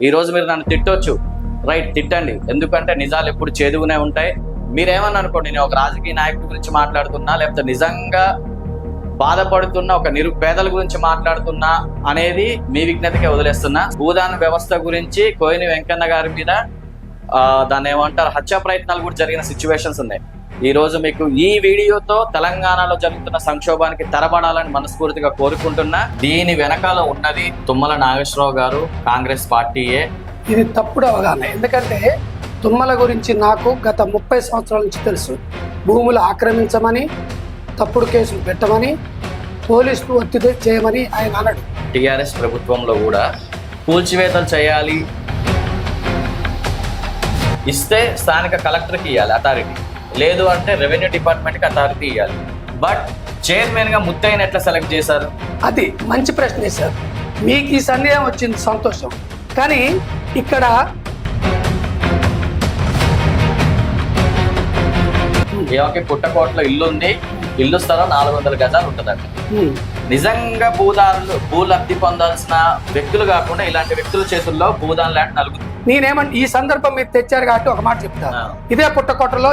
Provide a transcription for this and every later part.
ఈ రోజు మీరు నన్ను తిట్టొచ్చు, రైట్, తిట్టండి. ఎందుకంటే నిజాలు ఎప్పుడు చేదుగునే ఉంటాయి. మీరేమన్నా అనుకోండి, నేను ఒక రాజకీయ నాయకుడి గురించి మాట్లాడుతున్నా, లేకపోతే నిజంగా బాధపడుతున్న ఒక నిరుపేదల గురించి మాట్లాడుతున్నా అనేది మీ విజ్ఞతకే వదిలేస్తున్నా. భూదాన వ్యవస్థ గురించి కోయిని వెంకన్న గారి మీద దాన్ని ఏమంటారు, హత్యా ప్రయత్నాలు కూడా జరిగిన సిచ్యువేషన్స్ ఉన్నాయి. ఈ రోజు మీకు ఈ వీడియోతో తెలంగాణలో జరుగుతున్న సంక్షోభానికి తెరబడాలని మనస్ఫూర్తిగా కోరుకుంటున్నా. దీని వెనకాల ఉన్నది తుమ్మల నాగేశ్వరరావు గారు, కాంగ్రెస్ పార్టీయే. ఇది తప్పుడు అవగాహన. ఎందుకంటే తుమ్మల గురించి నాకు గత 30 సంవత్సరాల నుంచి తెలుసు. భూములు ఆక్రమించమని, తప్పుడు కేసులు పెట్టమని, పోలీసులు ఒత్తిడి చేయమని ఆయన అన్నాడు. టీఆర్ఎస్ ప్రభుత్వంలో కూడా కూల్చివేతలు చేయాలి, ఇస్తే స్థానిక కలెక్టర్కి ఇవ్వాలి అథారిటీ, లేదు అంటే రెవెన్యూ డిపార్ట్మెంట్కి అథారిటీ ఇవ్వాలి. బట్ చైర్మన్గా ముత్తయ్యని ఎట్లా సెలెక్ట్ చేశారు? అది మంచి ప్రశ్న వేశారు. మీకు ఈ సందేహం వచ్చింది, సంతోషం. కానీ ఇక్కడ ఏమకి పుట్టకోటలో ఇల్లు ఉంది, ఇల్లు స్థలం 400 గజాలు ఉంటుందంట. నిజంగా భూ లబ్ధి పొందాల్సిన వ్యక్తులు కాకుండా ఇలాంటి వ్యక్తుల చేతుల్లో భూదాన్ ల్యాండ్ నలుగుతుంది. నేనేమంటే ఈ సందర్భం మీరు తెచ్చారు కాబట్టి ఒక మాట చెప్తాను. ఇదే పుట్టకోటలో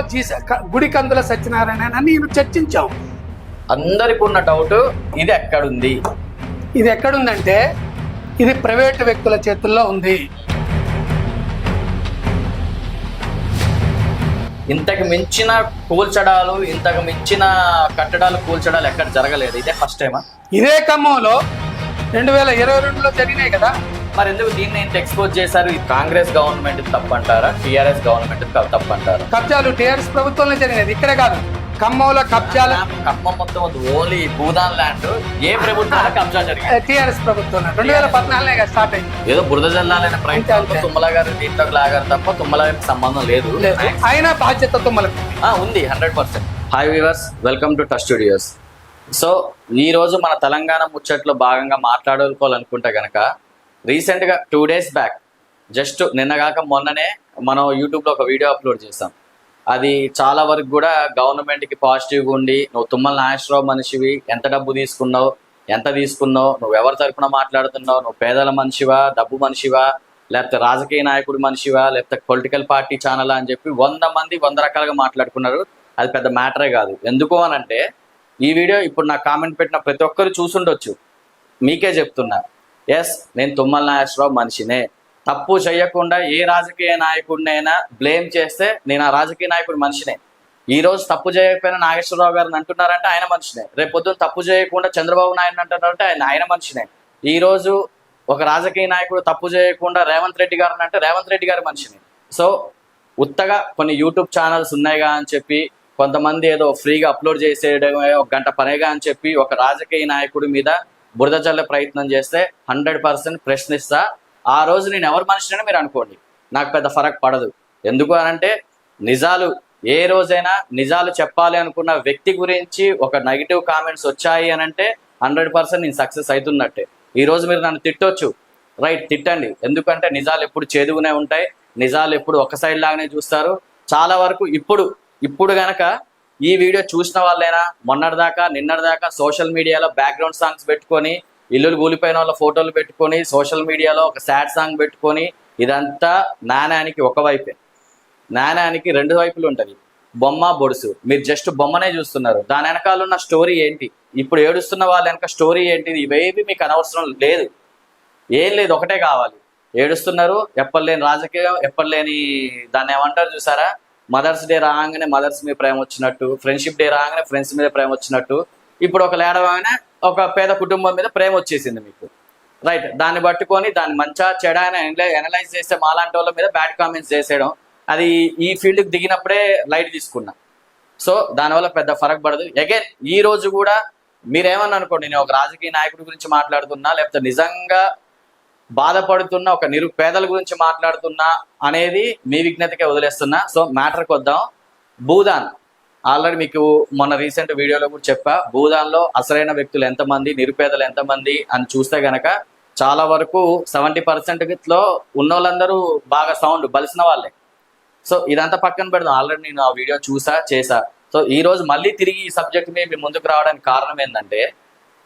గుడి కందుల సత్యనారాయణ నేను చర్చించాం. అందరికి ఉన్న డౌట్, ఇది ఎక్కడుంది? ఇది ఎక్కడుందంటే ఇది ప్రైవేటు వ్యక్తుల చేతుల్లో ఉంది. ఇంతకు మించిన కూల్చడాలు, ఇంతకు మించిన కట్టడాలు కూల్చడాలు ఎక్కడ జరగలేదు. ఇదే ఫస్ట్ టైమా? ఇదే ఖమ్మంలో 2022లో జరిగినాయి కదా. మరి ఎందుకు దీన్ని ఇంత ఎక్స్పోజ్ చేశారు? కాంగ్రెస్ గవర్నమెంట్ తప్పంటారా, టీఆర్ఎస్ గవర్నమెంట్ తప్పంటారా? కబ్జాలు టీఆర్ఎస్ ప్రభుత్వంలో జరిగినది, ఇక్కడే కాదు. ఖమ్మంలో కబ్జాలు, ఖమ్మం మొత్తం ఓన్లీ భూదాన్ ల్యాండ్ ఏ ప్రభుత్వం కబ్జా జరిగింది? టీఆర్ఎస్ ప్రభుత్వం 2014 స్టార్ట్ అయింది. ఏదో బురద జల్లాలైన ప్రయత్నంతో తుమ్మల గారు దీంట్లో లాగారు తప్ప తుమ్మల గారికి సంబంధం లేదు. అయినా బాధ్యత తుమ్మలకు ఉంది 100%. Hi viewers, welcome to touch studios. So ఈ రోజు మన తెలంగాణ ముచ్చట్లో భాగంగా మాట్లాడుకోవాలనుకుంటే గనక రీసెంట్గా 2 days బ్యాక్, జస్ట్ నిన్నగాక మొన్ననే మనం యూట్యూబ్లో ఒక వీడియో అప్లోడ్ చేసాం. అది చాలా వరకు కూడా గవర్నమెంట్కి పాజిటివ్గా ఉండి, నువ్వు తుమ్మల నాగేశ్వరరావు మనిషివి, ఎంత డబ్బు తీసుకున్నావు, ఎంత తీసుకున్నావు, నువ్వు ఎవరి తరపున మాట్లాడుతున్నావు, నువ్వు పేదల మనిషివా, డబ్బు మనిషివా, లేకపోతే రాజకీయ నాయకుడి మనిషివా, లేకపోతే పొలిటికల్ పార్టీ ఛానలా అని చెప్పి 100 మంది 100 రకాలుగా మాట్లాడుకున్నారు. అది పెద్ద మ్యాటరే కాదు. ఎందుకు అనంటే ఈ వీడియో ఇప్పుడు నాకు కామెంట్ పెట్టిన ప్రతి ఒక్కరు చూసుండొచ్చు. మీకే చెప్తున్నా, ఎస్, నేను తుమ్మల నాగేశ్వరరావు మనిషినే. తప్పు చేయకుండా ఏ రాజకీయ నాయకుడినైనా బ్లేమ్ చేస్తే నేను ఆ రాజకీయ నాయకుడి మనిషినే. ఈ రోజు తప్పు చేయకపోయినా నాగేశ్వరరావు గారిని అంటున్నారంటే ఆయన మనిషినే. రేపు పొద్దున్న తప్పు చేయకుండా చంద్రబాబు నాయుడు అంటున్నారంటే ఆయన మనిషినే. ఈ రోజు ఒక రాజకీయ నాయకుడు తప్పు చేయకుండా రేవంత్ రెడ్డి గారిని అంటే రేవంత్ రెడ్డి గారి మనిషిని. సో ఉత్తగా కొన్ని యూట్యూబ్ ఛానల్స్ ఉన్నాయిగా అని చెప్పి, కొంతమంది ఏదో ఫ్రీగా అప్లోడ్ చేసేయడమే, 1 గంట పనేగా అని చెప్పి ఒక రాజకీయ నాయకుడి మీద బురద చల్లే ప్రయత్నం చేస్తే 100% ప్రశ్నిస్తా. ఆ రోజు నేను ఎవరి మనిషినైనా మీరు అనుకోండి, నాకు పెద్ద ఫరక్ పడదు. ఎందుకు అనంటే నిజాలు, ఏ రోజైనా నిజాలు చెప్పాలి అనుకున్న వ్యక్తి గురించి ఒక నెగిటివ్ కామెంట్స్ వచ్చాయి అనంటే 100% నేను సక్సెస్ అవుతున్నట్టే. ఈ రోజు మీరు నన్ను తిట్టొచ్చు, రైట్, తిట్టండి. ఎందుకంటే నిజాలు ఎప్పుడు చేదుగునే ఉంటాయి, నిజాలు ఎప్పుడు ఒక సైడ్ లాగానే చూస్తారు. చాలా వరకు ఇప్పుడు గనక ఈ వీడియో చూసిన వాళ్ళైనా మొన్నటిదాకా నిన్నటిదాకా సోషల్ మీడియాలో బ్యాక్గ్రౌండ్ సాంగ్స్ పెట్టుకొని, ఇల్లులు కూలిపోయిన వాళ్ళ ఫోటోలు పెట్టుకొని, సోషల్ మీడియాలో ఒక సాడ్ సాంగ్ పెట్టుకొని, ఇదంతా నాణ్యానికి ఒక వైపే. నాణ్యానికి 2 వైపులు ఉంటుంది, బొమ్మ బొడుసు. మీరు జస్ట్ బొమ్మనే చూస్తున్నారు, దాని వెనకాల ఉన్న స్టోరీ ఏంటి, ఇప్పుడు ఏడుస్తున్న వాళ్ళ వెనక స్టోరీ ఏంటిది, ఇవేవి మీకు అనవసరం లేదు. ఏం లేదు, ఒకటే కావాలి. ఏడుస్తున్నారు, ఎప్పలేని రాజకీయం, ఎప్పలేని దాన్ని ఏమంటారు చూసారా, మదర్స్ డే రాగానే మదర్స్ మీద ప్రేమ వచ్చినట్టు, ఫ్రెండ్షిప్ డే రాగానే ఫ్రెండ్స్ మీద ప్రేమ వచ్చినట్టు, ఇప్పుడు ఒక లేడగానే ఒక పేద కుటుంబం మీద ప్రేమ వచ్చేసింది మీకు, రైట్. దాన్ని పట్టుకొని దాన్ని మంచిగా చెడ అనలైజ్ చేస్తే మాలాంటి వాళ్ళ మీద బ్యాడ్ కామెంట్స్ చేసేయడం, అది ఈ ఫీల్డ్కి దిగినప్పుడే లైట్ తీసుకున్నా. సో దానివల్ల పెద్ద ఫరక్ పడదు. అగైన్ ఈ రోజు కూడా మీరేమన్నా అనుకోండి, నేను ఒక రాజకీయ నాయకుడి గురించి మాట్లాడుతున్నా, లేకపోతే నిజంగా బాధపడుతున్న ఒక నిరుపేదల గురించి మాట్లాడుతున్నా అనేది మీ విజ్ఞతకే వదిలేస్తున్నా. సో మ్యాటర్కి వద్దాం. భూదాన్ ఆల్రెడీ మీకు మొన్న రీసెంట్ వీడియోలో కూడా చెప్పా. భూదాన్లో అసలైన వ్యక్తులు ఎంతమంది, నిరుపేదలు ఎంతమంది అని చూస్తే గనక చాలా వరకు 70%లో ఉన్న వాళ్ళందరూ బాగా సౌండ్ బలిసిన వాళ్ళే. సో ఇదంతా పక్కన పెడదాం, ఆల్రెడీ నేను ఆ వీడియో చేసా. సో ఈ రోజు మళ్ళీ తిరిగి ఈ సబ్జెక్ట్ మీద మీ ముందుకు రావడానికి కారణం ఏంటంటే,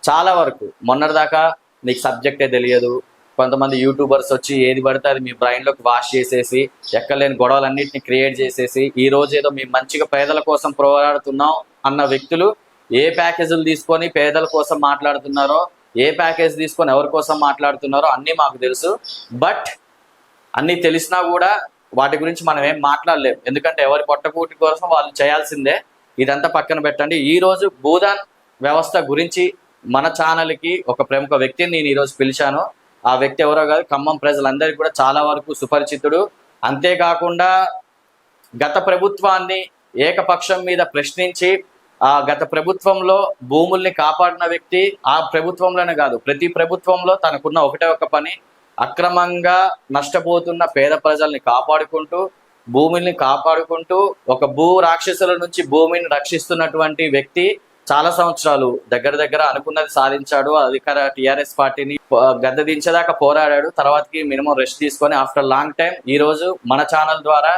చాలా వరకు మొన్నటిదాకా నీకు సబ్జెక్టే తెలియదు, కొంతమంది యూట్యూబర్స్ వచ్చి ఏది పడితే అది మీ బ్రెయిన్లోకి వాష్ చేసేసి ఎక్కలేని గొడవలన్నింటినీ క్రియేట్ చేసేసి ఈ రోజు ఏదో మేము మంచిగా పేదల కోసం పోరాడుతున్నాం అన్న వ్యక్తులు ఏ ప్యాకేజీలు తీసుకొని పేదల కోసం మాట్లాడుతున్నారో, ఏ ప్యాకేజ్ తీసుకొని ఎవరి కోసం మాట్లాడుతున్నారో అన్నీ మాకు తెలుసు. బట్ అన్నీ తెలిసినా కూడా వాటి గురించి మనం ఏం మాట్లాడలేము, ఎందుకంటే ఎవరి పొట్టకూటి కోసం వాళ్ళు చేయాల్సిందే. ఇదంతా పక్కన పెట్టండి. ఈ రోజు భూదాన్ వ్యవస్థ గురించి మన ఛానల్కి ఒక ప్రముఖ వ్యక్తిని నేను ఈరోజు పిలిచాను. ఆ వ్యక్తి ఎవరో కాదు, ఖమ్మం ప్రజలందరికీ కూడా చాలా వరకు సుపరిచితుడు. అంతేకాకుండా గత ప్రభుత్వాన్ని ఏకపక్షం మీద ప్రశ్నించి ఆ గత ప్రభుత్వంలో భూముల్ని కాపాడిన వ్యక్తి. ఆ ప్రభుత్వంలోనే కాదు, ప్రతి ప్రభుత్వంలో తనకున్న ఒకటే ఒక పని, అక్రమంగా నష్టపోతున్న పేద ప్రజల్ని కాపాడుకుంటూ, భూమిని కాపాడుకుంటూ ఒక భూ రాక్షసుల నుంచి భూమిని రక్షిస్తున్నటువంటి వ్యక్తి. చాలా సంవత్సరాలు దగ్గర అనుకున్నది సాధించాడు. అధికార టిఆర్ఎస్ పార్టీని గద్దె దించేదాకా పోరాడాడు. తర్వాతకి మినిమం రెస్ట్ తీసుకొని ఆఫ్టర్ లాంగ్ టైం ఈ రోజు మన ఛానల్ ద్వారా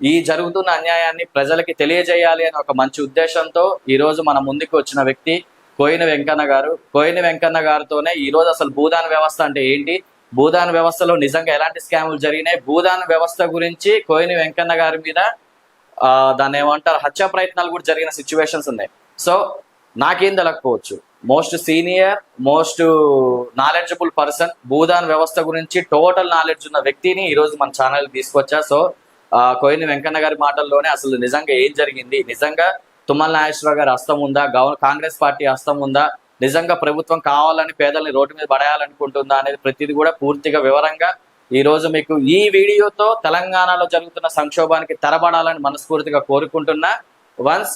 ఈ జరుగుతున్న అన్యాయాన్ని ప్రజలకి తెలియజేయాలి అనే ఒక మంచి ఉద్దేశంతో ఈ రోజు మన ముందుకు వచ్చిన వ్యక్తి కోయిన వెంకన్న గారు. కోయిన వెంకన్న గారితోనే ఈ రోజు అసలు భూదాన్ వ్యవస్థ అంటే ఏంటి, భూదాన్ వ్యవస్థలో నిజంగా ఎలాంటి స్కాములు జరిగినాయి, భూదాన్ వ్యవస్థ గురించి కోయిన వెంకన్న గారి మీద దాన్ని ఏమంటారు హత్యా ప్రయత్నాలు కూడా జరిగిన సిచ్యువేషన్స్ ఉన్నాయి. సో నాకేం తెలకపోవచ్చు, most senior most knowledgeable person, Bhoodan వ్యవస్థ గురించి టోటల్ నాలెడ్జ్ ఉన్న వ్యక్తిని ఈరోజు మన ఛానల్కి తీసుకొచ్చా. సో కోయిన వెంకన్న గారి మాటల్లోనే అసలు నిజంగా ఏం జరిగింది, నిజంగా తుమ్మల నాగేశ్వరరావు గారి హస్తం ఉందా, కాంగ్రెస్ పార్టీ హస్తం ఉందా, నిజంగా ప్రభుత్వం కావాలని పేదల్ని రోడ్డు మీద పడేయాలనుకుంటుందా అనేది ప్రతిదీ కూడా పూర్తిగా వివరంగా ఈ రోజు మీకు ఈ వీడియోతో తెలంగాణలో జరుగుతున్న సంక్షోభానికి తెరబడాలని మనస్ఫూర్తిగా కోరుకుంటున్నా. వన్స్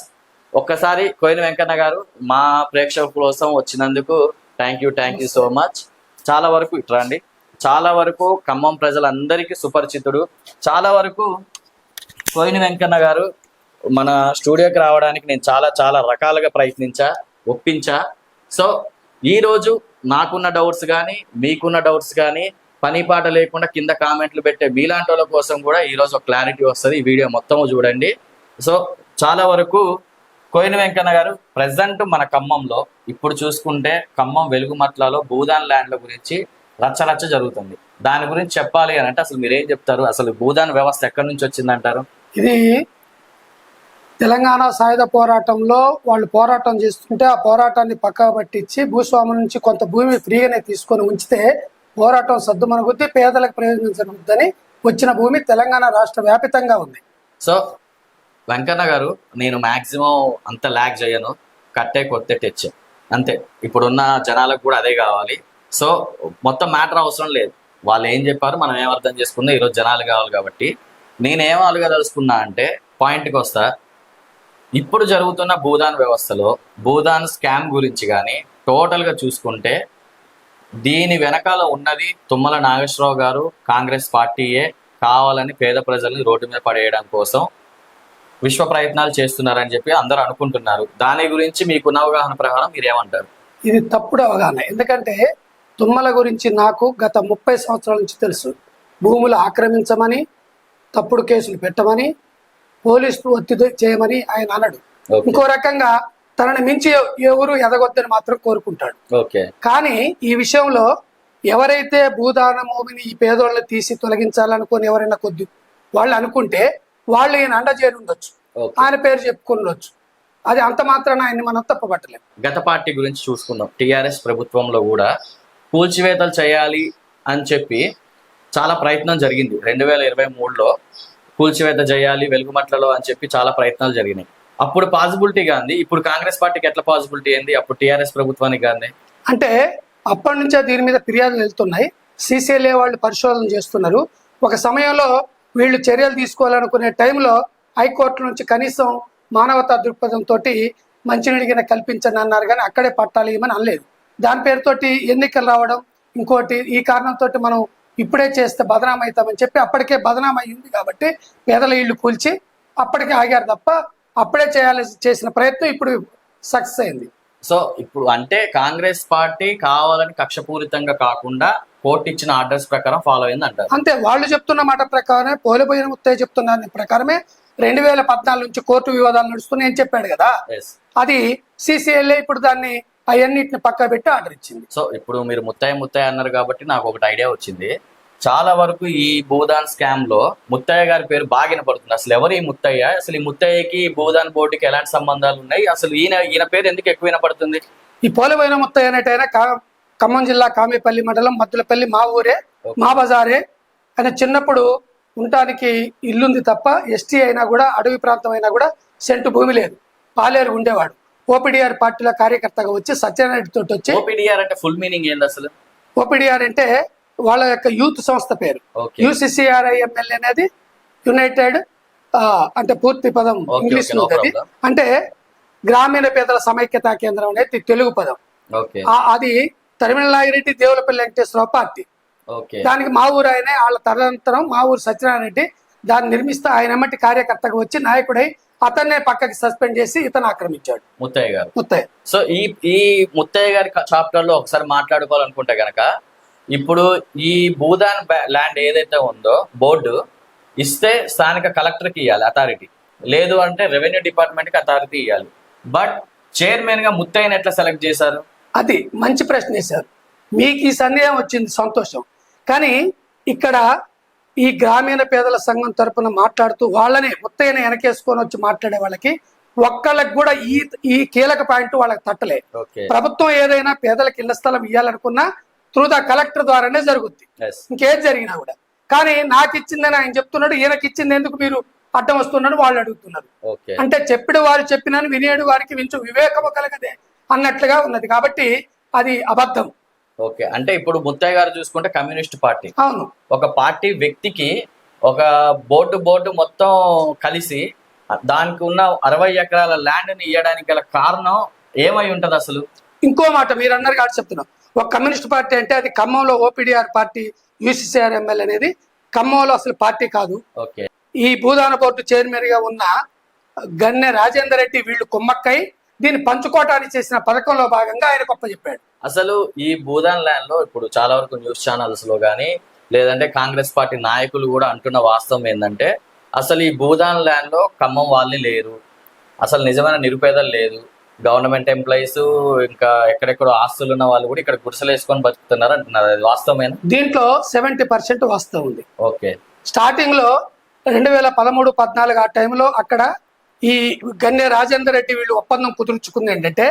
ఒక్కసారి కోయిన వెంకన్న గారు మా ప్రేక్షకుల కోసం వచ్చినందుకు థ్యాంక్ యూ సో మచ్. చాలా వరకు ఇట్రండి, చాలా వరకు ఖమ్మం ప్రజలందరికీ సుపరిచితుడు. చాలా వరకు కోయిన వెంకన్న గారు మన స్టూడియోకి రావడానికి నేను చాలా రకాలుగా ప్రయత్నించా, ఒప్పించా. సో ఈరోజు నాకున్న డౌట్స్ కానీ మీకున్న డౌట్స్ కానీ పని పాట లేకుండా కింద కామెంట్లు పెట్టే మీలాంటి వాళ్ళ కోసం కూడా ఈరోజు ఒక క్లారిటీ వస్తుంది. ఈ వీడియో మొత్తము చూడండి. సో చాలా వరకు కోయిన వెంకన్న గారు ప్రజెంట్ మన ఖమ్మంలో ఇప్పుడు చూసుకుంటే ఖమ్మం వెలుగుమట్లలో భూదాన్ ల్యాండ్ల గురించి రచ్చ జరుగుతుంది. దాని గురించి చెప్పాలి అని అంటే అసలు మీరేం చెప్తారు, అసలు భూదాన్ వ్యవస్థ ఎక్కడి నుంచి వచ్చిందంటారు? ఇది తెలంగాణ సాయుధ పోరాటంలో వాళ్ళు పోరాటం చేస్తుంటే ఆ పోరాటాన్ని పక్కకు పట్టించి భూస్వాముల నుంచి కొంత భూమి ఫ్రీగానే తీసుకొని ఉంచితే పోరాటం సద్దుమణుగుద్ది, పేదలకు ప్రయోజనం జరుగుద్దని వచ్చిన భూమి తెలంగాణ రాష్ట్ర వ్యాపితంగా ఉంది. సో వెంకన్న గారు నేను మాక్సిమం అంత ల్యాగ్ చేయను, కట్టే కొట్టే తెచ్చే అంతే. ఇప్పుడున్న జనాలకు కూడా అదే కావాలి. సో మొత్తం మ్యాటర్ అవసరం లేదు, వాళ్ళు ఏం చెప్పారు మనం ఏం అర్థం చేసుకుందో ఈరోజు జనాలు కావాలి. కాబట్టి నేనేం అడగదలుచుకున్నా అంటే పాయింట్కి వస్తా. ఇప్పుడు జరుగుతున్న భూదాన్ వ్యవస్థలో భూదాన్ స్కామ్ గురించి కానీ టోటల్గా చూసుకుంటే దీని వెనకాల ఉన్నది తుమ్మల నాగేశ్వరరావు గారు, కాంగ్రెస్ పార్టీయే కావాలని పేద ప్రజల్ని రోడ్డు మీద పడేయడం కోసం విశ్వ ప్రయత్నాలు చేస్తున్నారని చెప్పి అందరూ అనుకుంటున్నారు. దాని గురించి మీకున్న అవగాహన ప్రకారం మీరేమంటారు? ఇది తప్పుడు అవగాహన. ఎందుకంటే తుమ్మల గురించి నాకు గత 30 సంవత్సరాల నుంచి తెలుసు. భూములు ఆక్రమించమని, తప్పుడు కేసులు పెట్టమని, పోలీసులు ఒత్తిడి చేయమని ఆయన అనడు. ఇంకో రకంగా తనని మించి ఎవరు ఎదగొద్దని మాత్రం కోరుకుంటాడు. కానీ ఈ విషయంలో ఎవరైతే భూదాన భూమిని ఈ పేదోళ్ళని తీసి తొలగించాలనుకొని ఎవరైనా కొద్ది వాళ్ళు అనుకుంటే వాళ్ళు ఈయన అండచేరి ఉండొచ్చు, ఆయన పేరు చెప్పుకుని ఉండొచ్చు. అది అంత మాత్రాన ఆయన్ని మనం తప్పబట్టలేము. గత పార్టీ గురించి చూసుకుందాం. టిఆర్ఎస్ ప్రభుత్వంలో కూడా కూల్చివేతలు చేయాలి అని చెప్పి చాలా ప్రయత్నం జరిగింది. 2023లో కూల్చివేత చేయాలి వెలుగుమట్లలో అని చెప్పి చాలా ప్రయత్నాలు జరిగినాయి. అప్పుడు పాసిబిలిటీగా ఉంది. ఇప్పుడు కాంగ్రెస్ పార్టీకి ఎట్లా పాసిబిలిటీ ఏంది, అప్పుడు టిఆర్ఎస్ ప్రభుత్వానికి గాంది? అంటే అప్పటి నుంచే దీని మీద ఫిర్యాదులు వెళ్తున్నాయి. సిసిఎల్ఏ వాళ్ళు పరిశోధన చేస్తున్నారు. ఒక సమయంలో వీళ్ళు చర్యలు తీసుకోవాలనుకునే టైంలో హైకోర్టు నుంచి కనీసం మానవతా దృక్పథంతో మంచినీడిగిన కల్పించని అన్నారు, కానీ అక్కడే పట్టాలి ఇవ్వమని అనలేదు. దాని పేరుతోటి ఎన్నికలు రావడం, ఇంకోటి ఈ కారణంతో మనం ఇప్పుడే చేస్తే బదనాం అవుతామని చెప్పి అప్పటికే బదనాం అయ్యింది. కాబట్టి పేదల ఇళ్ళు కూల్చి అప్పటికే ఆగారు తప్ప అప్పుడే చేసిన ప్రయత్నం ఇప్పుడు సక్సెస్ అయింది. సో ఇప్పుడు అంటే కాంగ్రెస్ పార్టీ కావాలని కక్షపూరితంగా కాకుండా కోర్టు ఇచ్చిన ఆర్డర్స్ ప్రకారం ఫాలో అయింది అంటారు. అంతే, వాళ్ళు చెప్తున్న మాట ప్రకారమే, పోలిపోయిన ముత్తయ్య చెప్తున్న ప్రకారమే 2014 నుంచి కోర్టు వివాదాలు నడుస్తున్నాయని చెప్పాడు కదా. అది సిసిఎల్ఏ ఇప్పుడు దాన్ని అవన్నిటిని పక్క పెట్టి ఆర్డర్ ఇచ్చింది. సో ఇప్పుడు మీరు ముత్తయ్య అన్నారు కాబట్టి నాకు ఒకటి ఐడియా వచ్చింది. చాలా వరకు ఈ భూదాన్ స్కామ్ లో ముత్తయ్య గారి పేరు బాగా వినపడుతుంది. అసలు ఎవరు ఈ ముత్తయ్య? అసలు ఈ ముత్తయ్యకి భూదాన్ బోర్డుకి ఎలాంటి సంబంధాలు ఉన్నాయి? అసలు ఈయన పేరు ఎందుకు ఎక్కువ వినపడుతుంది? ఈ పోలవైన ముత్తయ్య అనేటైనా ఖమ్మం జిల్లా కామేపల్లి మండలం మద్దులపల్లి మా ఊరే, మా బజారే. ఆయన చిన్నప్పుడు ఉండటానికి ఇల్లుంది తప్ప ఎస్టీ అయినా కూడా అడవి ప్రాంతం అయినా కూడా సెంటు భూమి లేదు. పాలేరు ఉండేవాడు. ఓపీడీఆర్ పార్టీలో కార్యకర్తగా వచ్చి సత్యనారాయణ తోటి వచ్చి. ఓపీడీఆర్ అంటే ఫుల్ మీనింగ్ ఏంది అసలు? ఓపీడీఆర్ అంటే వాళ్ళ యొక్క యూత్ సంస్థ పేరు. UCCRIML అనేది యునైటెడ్ అంటే పూర్తి పదం ఇంగ్లీష్ లో అది. అంటే గ్రామీణ పేదల సమైక్యతా కేంద్రం అనేది తెలుగు పదం. అది తరిమిళనాగిరెడ్డి దేవులపల్లి వెంకటేశ్వరరావు పార్టీ. దానికి మా ఊరు ఆయనే వాళ్ళ తదనంతరం మా ఊరు సత్యనారాయణ రెడ్డి దాన్ని నిర్మిస్తే ఆయన ఎమ్మటి కార్యకర్తగా వచ్చి నాయకుడై అతన్నే పక్కకి సస్పెండ్ చేసి ఇతను ఆక్రమించాడు ముత్తయ్య. సో ఈ ముత్తయ్య గారి చాప్టర్ లో ఒకసారి మాట్లాడుకోవాలనుకుంటే గనక, ఇప్పుడు ఈ భూదాన్ ల్యాండ్ ఏదైతే ఉందో బోర్డు ఇస్తే స్థానిక కలెక్టర్కి ఇవ్వాలి అథారిటీ, లేదు అంటే రెవెన్యూ డిపార్ట్మెంట్కి అథారిటీ ఇవ్వాలి. బట్ చైర్మన్ గా ముత్తయ్యని ఎట్లా సెలెక్ట్ చేశారు? అది మంచి ప్రశ్న వేశారు. మీకు ఈ సందేహం వచ్చింది, సంతోషం. కానీ ఇక్కడ ఈ గ్రామీణ పేదల సంఘం తరపున మాట్లాడుతూ వాళ్ళనే ముత్తయ్యని వెనకేసుకొని వచ్చి మాట్లాడే వాళ్ళకి ఒక్కళ్ళకి కూడా ఈ కీలక పాయింట్ వాళ్ళకి తట్టలే. ప్రభుత్వం ఏదైనా పేదలకు ఇళ్ల స్థలం ఇవ్వాలనుకున్నా త్రూ ద కలెక్టర్ ద్వారానే జరుగుద్ది, ఇంకేది జరిగినా కూడా. కానీ నాకు ఇచ్చిందని ఆయన చెప్తున్నాడు, ఈయనకి ఇచ్చింది ఎందుకు మీరు అడ్డం వస్తున్నాడు వాళ్ళు అడుగుతున్నారు. అంటే చెప్పిడు వారు చెప్పినాను, వినేడు వారికి వించు వివేకము కలగదే అన్నట్లుగా ఉన్నది. కాబట్టి అది అబద్ధం. ఓకే, అంటే ఇప్పుడు ముత్తయ్య గారు చూసుకుంటే కమ్యూనిస్ట్ పార్టీ. అవును, ఒక పార్టీ వ్యక్తికి ఒక బోర్డు మొత్తం కలిసి దానికి ఉన్న 60 ఎకరాల ల్యాండ్ ని ఇవ్వడానికి గల కారణం ఏమై ఉంటది అసలు? ఇంకో మాట మీరు అన్నారు కాబట్టి చెప్తున్నాం. ఒక కమ్యూనిస్ట్ పార్టీ అంటే అది ఖమ్మంలో ఓపీడీఆర్ పార్టీ, UCCRIML అనేది ఖమ్మంలో అసలు పార్టీ కాదు. ఈ భూదాన బోర్డు చైర్మన్ గా ఉన్న గన్నె రాజేందర్ రెడ్డి వీళ్ళు కుమ్మక్కై దీన్ని పంచుకోవటానికి చేసిన పథకంలో భాగంగా ఆయన గొప్ప చెప్పాడు. అసలు ఈ భూదాన్ ల్యాండ్ లో ఇప్పుడు చాలా వరకు న్యూస్ ఛానల్స్ లో కానీ లేదంటే కాంగ్రెస్ పార్టీ నాయకులు కూడా అంటున్న వాస్తవం ఏంటంటే, అసలు ఈ భూదాన్ ల్యాండ్ లో ఖమ్మం వాళ్ళే లేరు, అసలు నిజమైన నిరుపేదలు లేదు, గవర్నమెంట్ ఎంప్లాయీస్ ఇంకా ఎక్కడెక్కడో ఆస్తులు ఉన్న వాళ్ళు కూడా ఇక్కడ గుడిసెలు వేసుకొని బతుకుతున్నారు అంటున్నారు. అది వాస్తవమేనా? దీంట్లో 70% వాస్తవం ఉంది. ఓకే, స్టార్టింగ్ లో 2013-14 ఆ టైంలో అక్కడ ఈ గన్నె రాజేందర్ రెడ్డి వీళ్ళు ఒప్పందం కుదుర్చుకుంది ఏంటంటే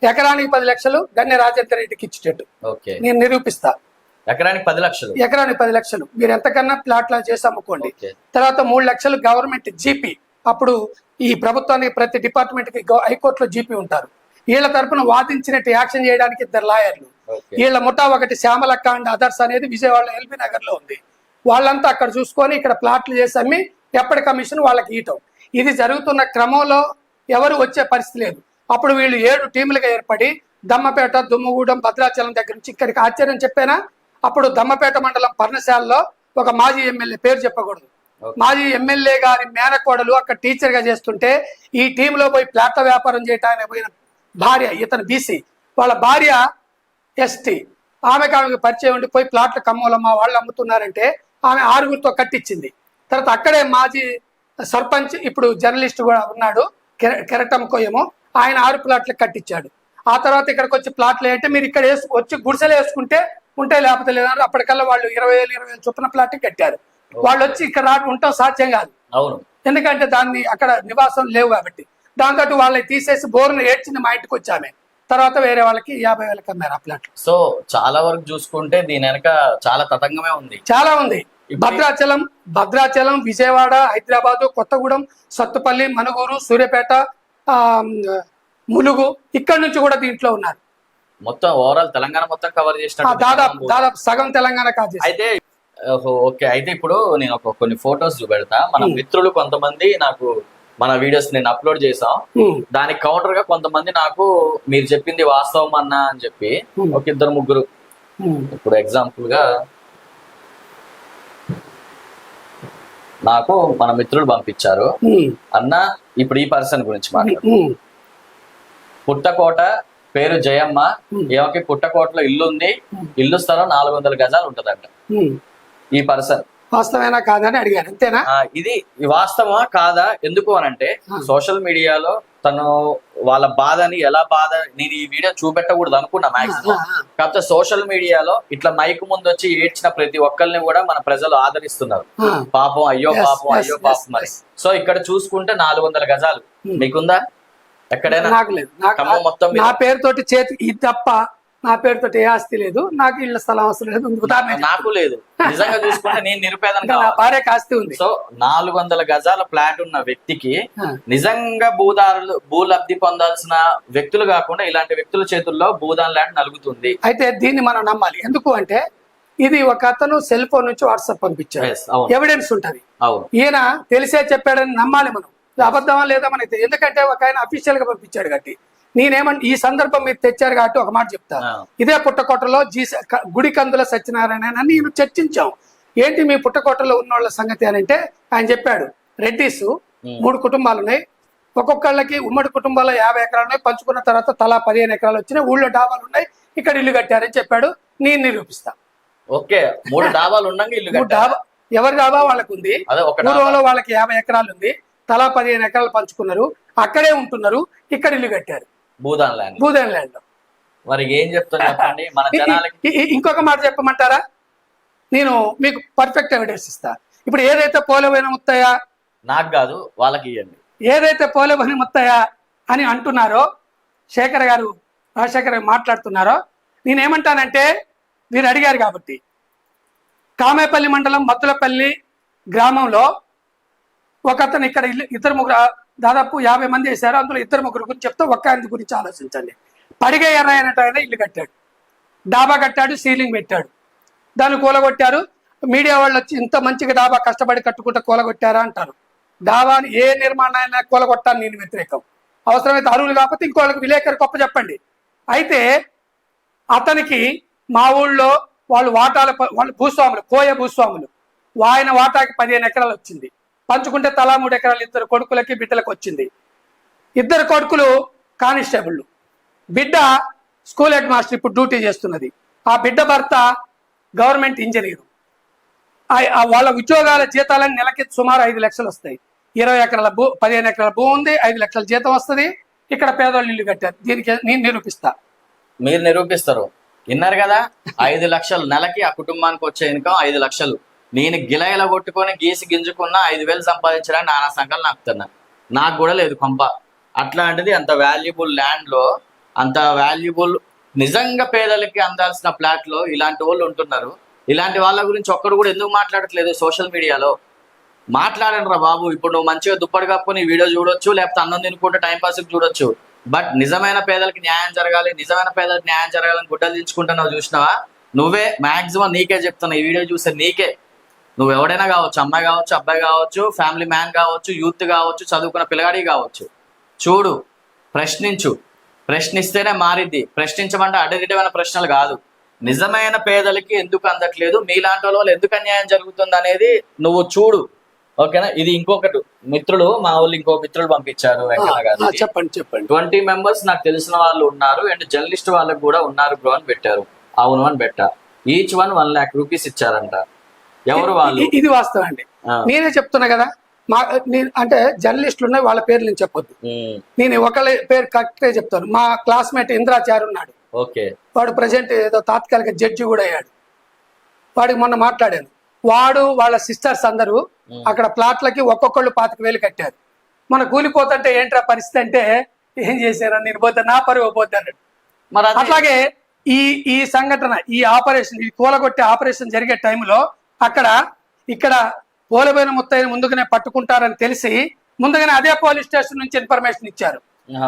ఎకరానికి 10 లక్షలు గన్నె రాజేందర్ రెడ్డికి ఇచ్చేటట్టు. నేను నిరూపిస్తా. ఎకరానికి 10 లక్షలు? ఎకరానికి 10 లక్షలు మీరు ఎంతకన్నా ప్లాట్లా చేసి అమ్ముకోండి. తర్వాత 3 లక్షలు గవర్నమెంట్ జీపీ. అప్పుడు ఈ ప్రభుత్వానికి ప్రతి డిపార్ట్మెంట్ కి హైకోర్టులో జీపీ ఉంటారు. వీళ్ళ తరపున వాదించినట్టు యాక్షన్ చేయడానికి 2 లాయర్లు. వీళ్ళ ముఠా ఒకటి శ్యామలక్క అండ్ అదర్స్ అనేది విజయవాడలో LB నగర్ లో ఉంది. వాళ్ళంతా అక్కడ చూసుకొని ఇక్కడ ప్లాట్లు చేసి అమ్మి ఎప్పటి కమిషన్ వాళ్ళకి ఇవ్వటం. ఇది జరుగుతున్న క్రమంలో ఎవరు వచ్చే పరిస్థితి లేదు. అప్పుడు వీళ్ళు 7 టీములుగా ఏర్పడి దమ్మపేట, దుమ్మగూడెం, భద్రాచలం దగ్గర నుంచి ఇక్కడికి ఆశ్చర్యం చెప్పానా, అప్పుడు దమ్మపేట మండలం పర్ణశాలలో ఒక మాజీ ఎమ్మెల్యే, పేరు చెప్పకూడదు, మాజీ ఎమ్మెల్యే గారి మేనకోడలు అక్కడ టీచర్ గా చేస్తుంటే ఈ టీంలో పోయి ప్లాట్ల వ్యాపారం చేయడానికి పోయిన భార్య, ఇతను బీసీ, వాళ్ళ భార్య ST, ఆమెకు పరిచయం ఉండి పోయి ప్లాట్ల ఖమ్మంలో మా వాళ్ళు అమ్ముతున్నారంటే ఆమె 6గురితో కట్టించింది. తర్వాత అక్కడే మాజీ సర్పంచ్, ఇప్పుడు జర్నలిస్ట్ కూడా ఉన్నాడు, కెరటంకో ఏమో, ఆయన 6 ప్లాట్లకు కట్టించాడు. ఆ తర్వాత ఇక్కడికి వచ్చి ప్లాట్లు ఏంటంటే మీరు ఇక్కడ వచ్చి గుడిసెలు వేసుకుంటే ఉంటే లేకపోతే లేదన్నారు. అప్పటికల్లా వాళ్ళు 20,000 చొప్పున ప్లాట్ కట్టారు. వాళ్ళు వచ్చి ఇక్కడ ఉండటం సాధ్యం కాదు. అవును, ఎందుకంటే దాన్ని అక్కడ నివాసం లేవు కాబట్టి. దాంతో వాళ్ళని తీసేసి బోర్ను ఏడ్చింది మా ఇంటికి వచ్చామే. తర్వాత వేరే వాళ్ళకి 50,000 అమ్మారు ఆ ప్లాట్. సో చాలా వరకు చూసుకుంటే దీని వెనక చాలా తతంగమే ఉంది, చాలా ఉంది. భద్రాచలం, విజయవాడ, హైదరాబాదు, కొత్తగూడెం, సత్తుపల్లి, మనుగూరు, సూర్యాపేట, ములుగు, ఇక్కడ నుంచి కూడా దీంట్లో ఉన్నారు. మొత్తం ఓవరాల్ తెలంగాణ మొత్తం కవర్ చేసిన దాదాపు సగం తెలంగాణ కాదు. అయితే ఓకే, అయితే ఇప్పుడు నేను కొన్ని ఫొటోస్ చూపెడతా. మన మిత్రులు కొంతమంది నాకు మన వీడియోస్ నేను అప్లోడ్ చేసాం, దానికి కౌంటర్ గా కొంతమంది నాకు మీరు చెప్పింది వాస్తవం అన్నా అని చెప్పి ఒక 2-3 ఇప్పుడు ఎగ్జాంపుల్ గా నాకు మన మిత్రులు పంపించారు. అన్న ఇప్పుడు ఈ పర్సన్ గురించి మాట్లాడు. పుట్టకోట, పేరు జయమ్మ, ఏమకి పుట్టకోటలో ఇల్లు ఉంది, ఇల్లు స్థలం 400 గజాలు ఉంటదంట. ఈ పర్సన్ వాస్తవేనా కాదని అడిగాను, అంతేనా? ఇది వాస్తవమా కాదా ఎందుకు అనంటే సోషల్ మీడియాలో తను వాళ్ళ బాధని ఎలా బాధ నేను ఈ వీడియో చూపెట్టకూడదు అనుకున్నా మాక్సిమం. కాకపోతే సోషల్ మీడియాలో ఇట్లా మైక్ ముందు వచ్చి ఏడ్చిన ప్రతి ఒక్కరిని కూడా మన ప్రజలు ఆదరిస్తున్నారు. పాపం అయ్యో పాపం అయ్యో పాపం అని. సో ఇక్కడ చూసుకుంటే 400 గజాలు మీకుందా ఎక్కడైనా? నాకు లేదు. మొత్తం నా పేరుతోటి చేతి ఇది తప్ప నా పేరుతోటి ఏ ఆస్తి లేదు, నాకు ఇళ్ళ స్థలం అవసరం లేదు. నాకు లేదు. నిజంగా చూసుకుంటే నేను నిరుపేదను. నా భార్యకి ఆస్తి ఉంది. సో 400 గజాల ఫ్లాట్ ఉన్న వ్యక్తికి నిజంగా భూ లబ్ధి పొందాల్సిన వ్యక్తులు కాకుండా ఇలాంటి వ్యక్తుల చేతుల్లో భూదాన్ ల్యాండ్ నలుగుతుంది. అయితే దీన్ని మనం నమ్మాలి. ఎందుకు అంటే ఇది ఒక అతను సెల్ ఫోన్ నుంచి వాట్సాప్ పంపించాడు, ఎవిడెన్స్ ఉంటది. ఈయన తెలిసే చెప్పాడని నమ్మాలి మనం. అబద్ధమా లేదా మనకి, ఎందుకంటే ఒక ఆయన అఫీషియల్ గా పంపించాడు కాబట్టి. నేనేమంటే ఈ సందర్భం మీరు తెచ్చారు కాబట్టి ఒక మాట చెప్తా. ఇదే పుట్టకోటలో గుడికందుల సత్యనారాయణ అని నేను చర్చించాం. ఏంటి మీ పుట్టకోటలో ఉన్న వాళ్ళ సంగతి అని అంటే ఆయన చెప్పాడు, రెడ్డిస్ 3 కుటుంబాలు ఉన్నాయి, ఒక్కొక్కళ్ళకి ఉమ్మడి కుటుంబాల్లో 50 ఎకరాలు ఉన్నాయి, పంచుకున్న తర్వాత తలా 15 ఎకరాలు వచ్చినాయి, ఊళ్ళో డాబాలు ఉన్నాయి, ఇక్కడ ఇల్లు కట్టారని చెప్పాడు. నేను నిరూపిస్తా. ఓకే, 3 డాబాలు ఉన్నాయి, ఇల్లు డాబా ఎవరి డాబా వాళ్ళకు ఉంది. పూర్వంలో వాళ్ళకి 50 ఎకరాలు ఉంది, తలా 15 ఎకరాలు పంచుకున్నారు, అక్కడే ఉంటున్నారు, ఇక్కడ ఇల్లు కట్టారు భూదాన్ ల్యాండ్. మరి ఏం చెప్తాను చెప్పండి మన జనాలకి. ఇంకొక మాట చెప్పమంటారా? నేను మీకు పర్ఫెక్ట్ ఎవిడెన్స్ ఇస్తా. ఇప్పుడు ఏదైతే పోలేపోయిన ముత్తయ్య, నాకు కాదు వాళ్ళకి ఇవ్వండి, ఏదైతే పోలేపోయిన ముత్తయ్య అని అంటున్నారో, రాజశేఖర్ గారు మాట్లాడుతున్నారో, నేనేమంటానంటే మీరు అడిగారు కాబట్టి, కామేపల్లి మండలం మద్దులపల్లి గ్రామంలో ఒక అతను ఇక్కడ ఇద్దరు ముగ్గురు దాదాపు 50 మంది వేశారు, అందులో 2-3 గురించి చెప్తే ఒక్క ఆయన గురించి ఆలోచించండి. పడిగ ఎర్రయ్యనట్టు ఆయన ఇల్లు కట్టాడు, డాబా కట్టాడు, సీలింగ్ పెట్టాడు, దాన్ని కూలగొట్టారు. మీడియా వాళ్ళు వచ్చి ఇంత మంచిగా డాబా కష్టపడి కట్టుకుంటే కూలగొట్టారా అంటారు. డాబాని ఏ నిర్మాణాన్ని కూలగొట్టాను నేను వ్యతిరేకం. అవసరమైతే అరువులు కాకపోతే ఇంకోళ్ళకి విలేకరు గొప్ప చెప్పండి. అయితే అతనికి మా ఊళ్ళో వాళ్ళు భూస్వాములు, కోయ భూస్వాములు, ఆయన వాటాకి 15 ఎకరాలు వచ్చింది, పంచుకుంటే తలా 3 ఎకరాలు 2 కొడుకులకి బిడ్డలకు వచ్చింది. 2 కొడుకులు కానిస్టేబుల్, బిడ్డ స్కూల్ హెడ్ మాస్టర్ ఇప్పుడు డ్యూటీ చేస్తున్నది, ఆ బిడ్డ భర్త గవర్నమెంట్ ఇంజనీరు. వాళ్ళ ఉద్యోగాల జీతాలని నెలకి సుమారు 5 లక్షలు వస్తాయి. 20 ఎకరాల 15 ఎకరాల భూ ఉంది, 5 లక్షల జీతం వస్తుంది. ఇక్కడ పేదవాళ్ళు ఇల్లు కట్టారు. దీనికి నేను నిరూపిస్తా. మీరు నిరూపిస్తారు. విన్నారు కదా, 5 లక్షలు నెలకి ఆ కుటుంబానికి వచ్చే ఇన్కమ్ 5 లక్షలు. నేను గిలయల కొట్టుకొని గీసి గింజుకున్న 5,000 సంపాదించడానికి నానా సంఖ్యలు నాకుతున్నా. నాకు కూడా లేదు కొంప. అట్లాంటిది అంత వాల్యుబుల్ ల్యాండ్ లో, అంత వాల్యుబుల్ నిజంగా పేదలకి అందాల్సిన ఫ్లాట్ లో ఇలాంటి వాళ్ళు ఉంటున్నారు. ఇలాంటి వాళ్ళ గురించి ఒక్కడు కూడా ఎందుకు మాట్లాడట్లేదు సోషల్ మీడియాలో? మాట్లాడండి రా బాబు. ఇప్పుడు నువ్వు మంచిగా దుప్పటి కప్పుకొని వీడియో చూడొచ్చు, లేకపోతే అన్నం తినుకుంటే టైంపాస్కి చూడొచ్చు. బట్ నిజమైన పేదలకి న్యాయం జరగాలి, నిజమైన పేదలకి న్యాయం జరగాలని గుడ్డలు దించుకుంటున్నావు చూసినావా? నువ్వే మాక్సిమం నీకే చెప్తున్నా, ఈ వీడియో చూస్తే నీకే. నువ్వు ఎవడైనా కావచ్చు, అమ్మాయి కావచ్చు, అబ్బాయి కావచ్చు, ఫ్యామిలీ మ్యాన్ కావచ్చు, యూత్ కావచ్చు, చదువుకున్న పిల్లగాడి కావచ్చు, చూడు, ప్రశ్నించు. ప్రశ్నిస్తేనే మారిద్ది. ప్రశ్నించమంటే అడ్డదిడ్డమైన ప్రశ్నలు కాదు. నిజమైన పేదలకి ఎందుకు అందట్లేదు, మీలాంటి వాళ్ళు ఎందుకు అన్యాయం జరుగుతుంది అనేది నువ్వు చూడు. ఓకేనా? ఇది ఇంకొకటి మిత్రులు, మా వాళ్ళు ఇంకో మిత్రులు పంపించారు వెంకన్న గారు. చెప్పండి. 20 మెంబర్స్ నాకు తెలిసిన వాళ్ళు ఉన్నారు అండ్ జర్నలిస్ట్ వాళ్ళకి కూడా ఉన్నారు బ్రో అని పెట్టారు. అవును అని పెట్టా. ఈచ్ 1 lakh rupees ఇచ్చారంట. ఎవరు వాళ్ళు? ఇది వాస్తవం అండి. నేనే చెప్తున్నా కదా, అంటే జర్నలిస్టులు ఉన్నాయి, వాళ్ళ పేర్లు నేను చెప్పొద్దు. నేను ఒకళ్ళ పేరు కరెక్ట్గా చెప్తాను. మా క్లాస్మేట్ ఇంద్రాచార్య ఉన్నాడు, వాడు ప్రజెంట్ ఏదో తాత్కాలిక జడ్జి కూడా అయ్యాడు. వాడికి మొన్న మాట్లాడాను. వాడు వాళ్ళ సిస్టర్స్ అందరూ అక్కడ ప్లాట్లకి ఒక్కొక్కళ్ళు 25,000 కట్టారు. మన కూలిపోతుంటే ఏంట్రా పరిస్థితి అంటే, ఏం చేశారని నేను పోతే నా పరువు పోతాను. మరి అట్లాగే ఈ సంఘటన, ఈ ఆపరేషన్, ఈ కూలగొట్టే ఆపరేషన్ జరిగే టైంలో ఇక్కడ పోలబోయిన ముత్తైన ముందుగానే పట్టుకుంటారని తెలిసి ముందుగానే అదే పోలీస్ స్టేషన్ నుంచి ఇన్ఫర్మేషన్ ఇచ్చారు.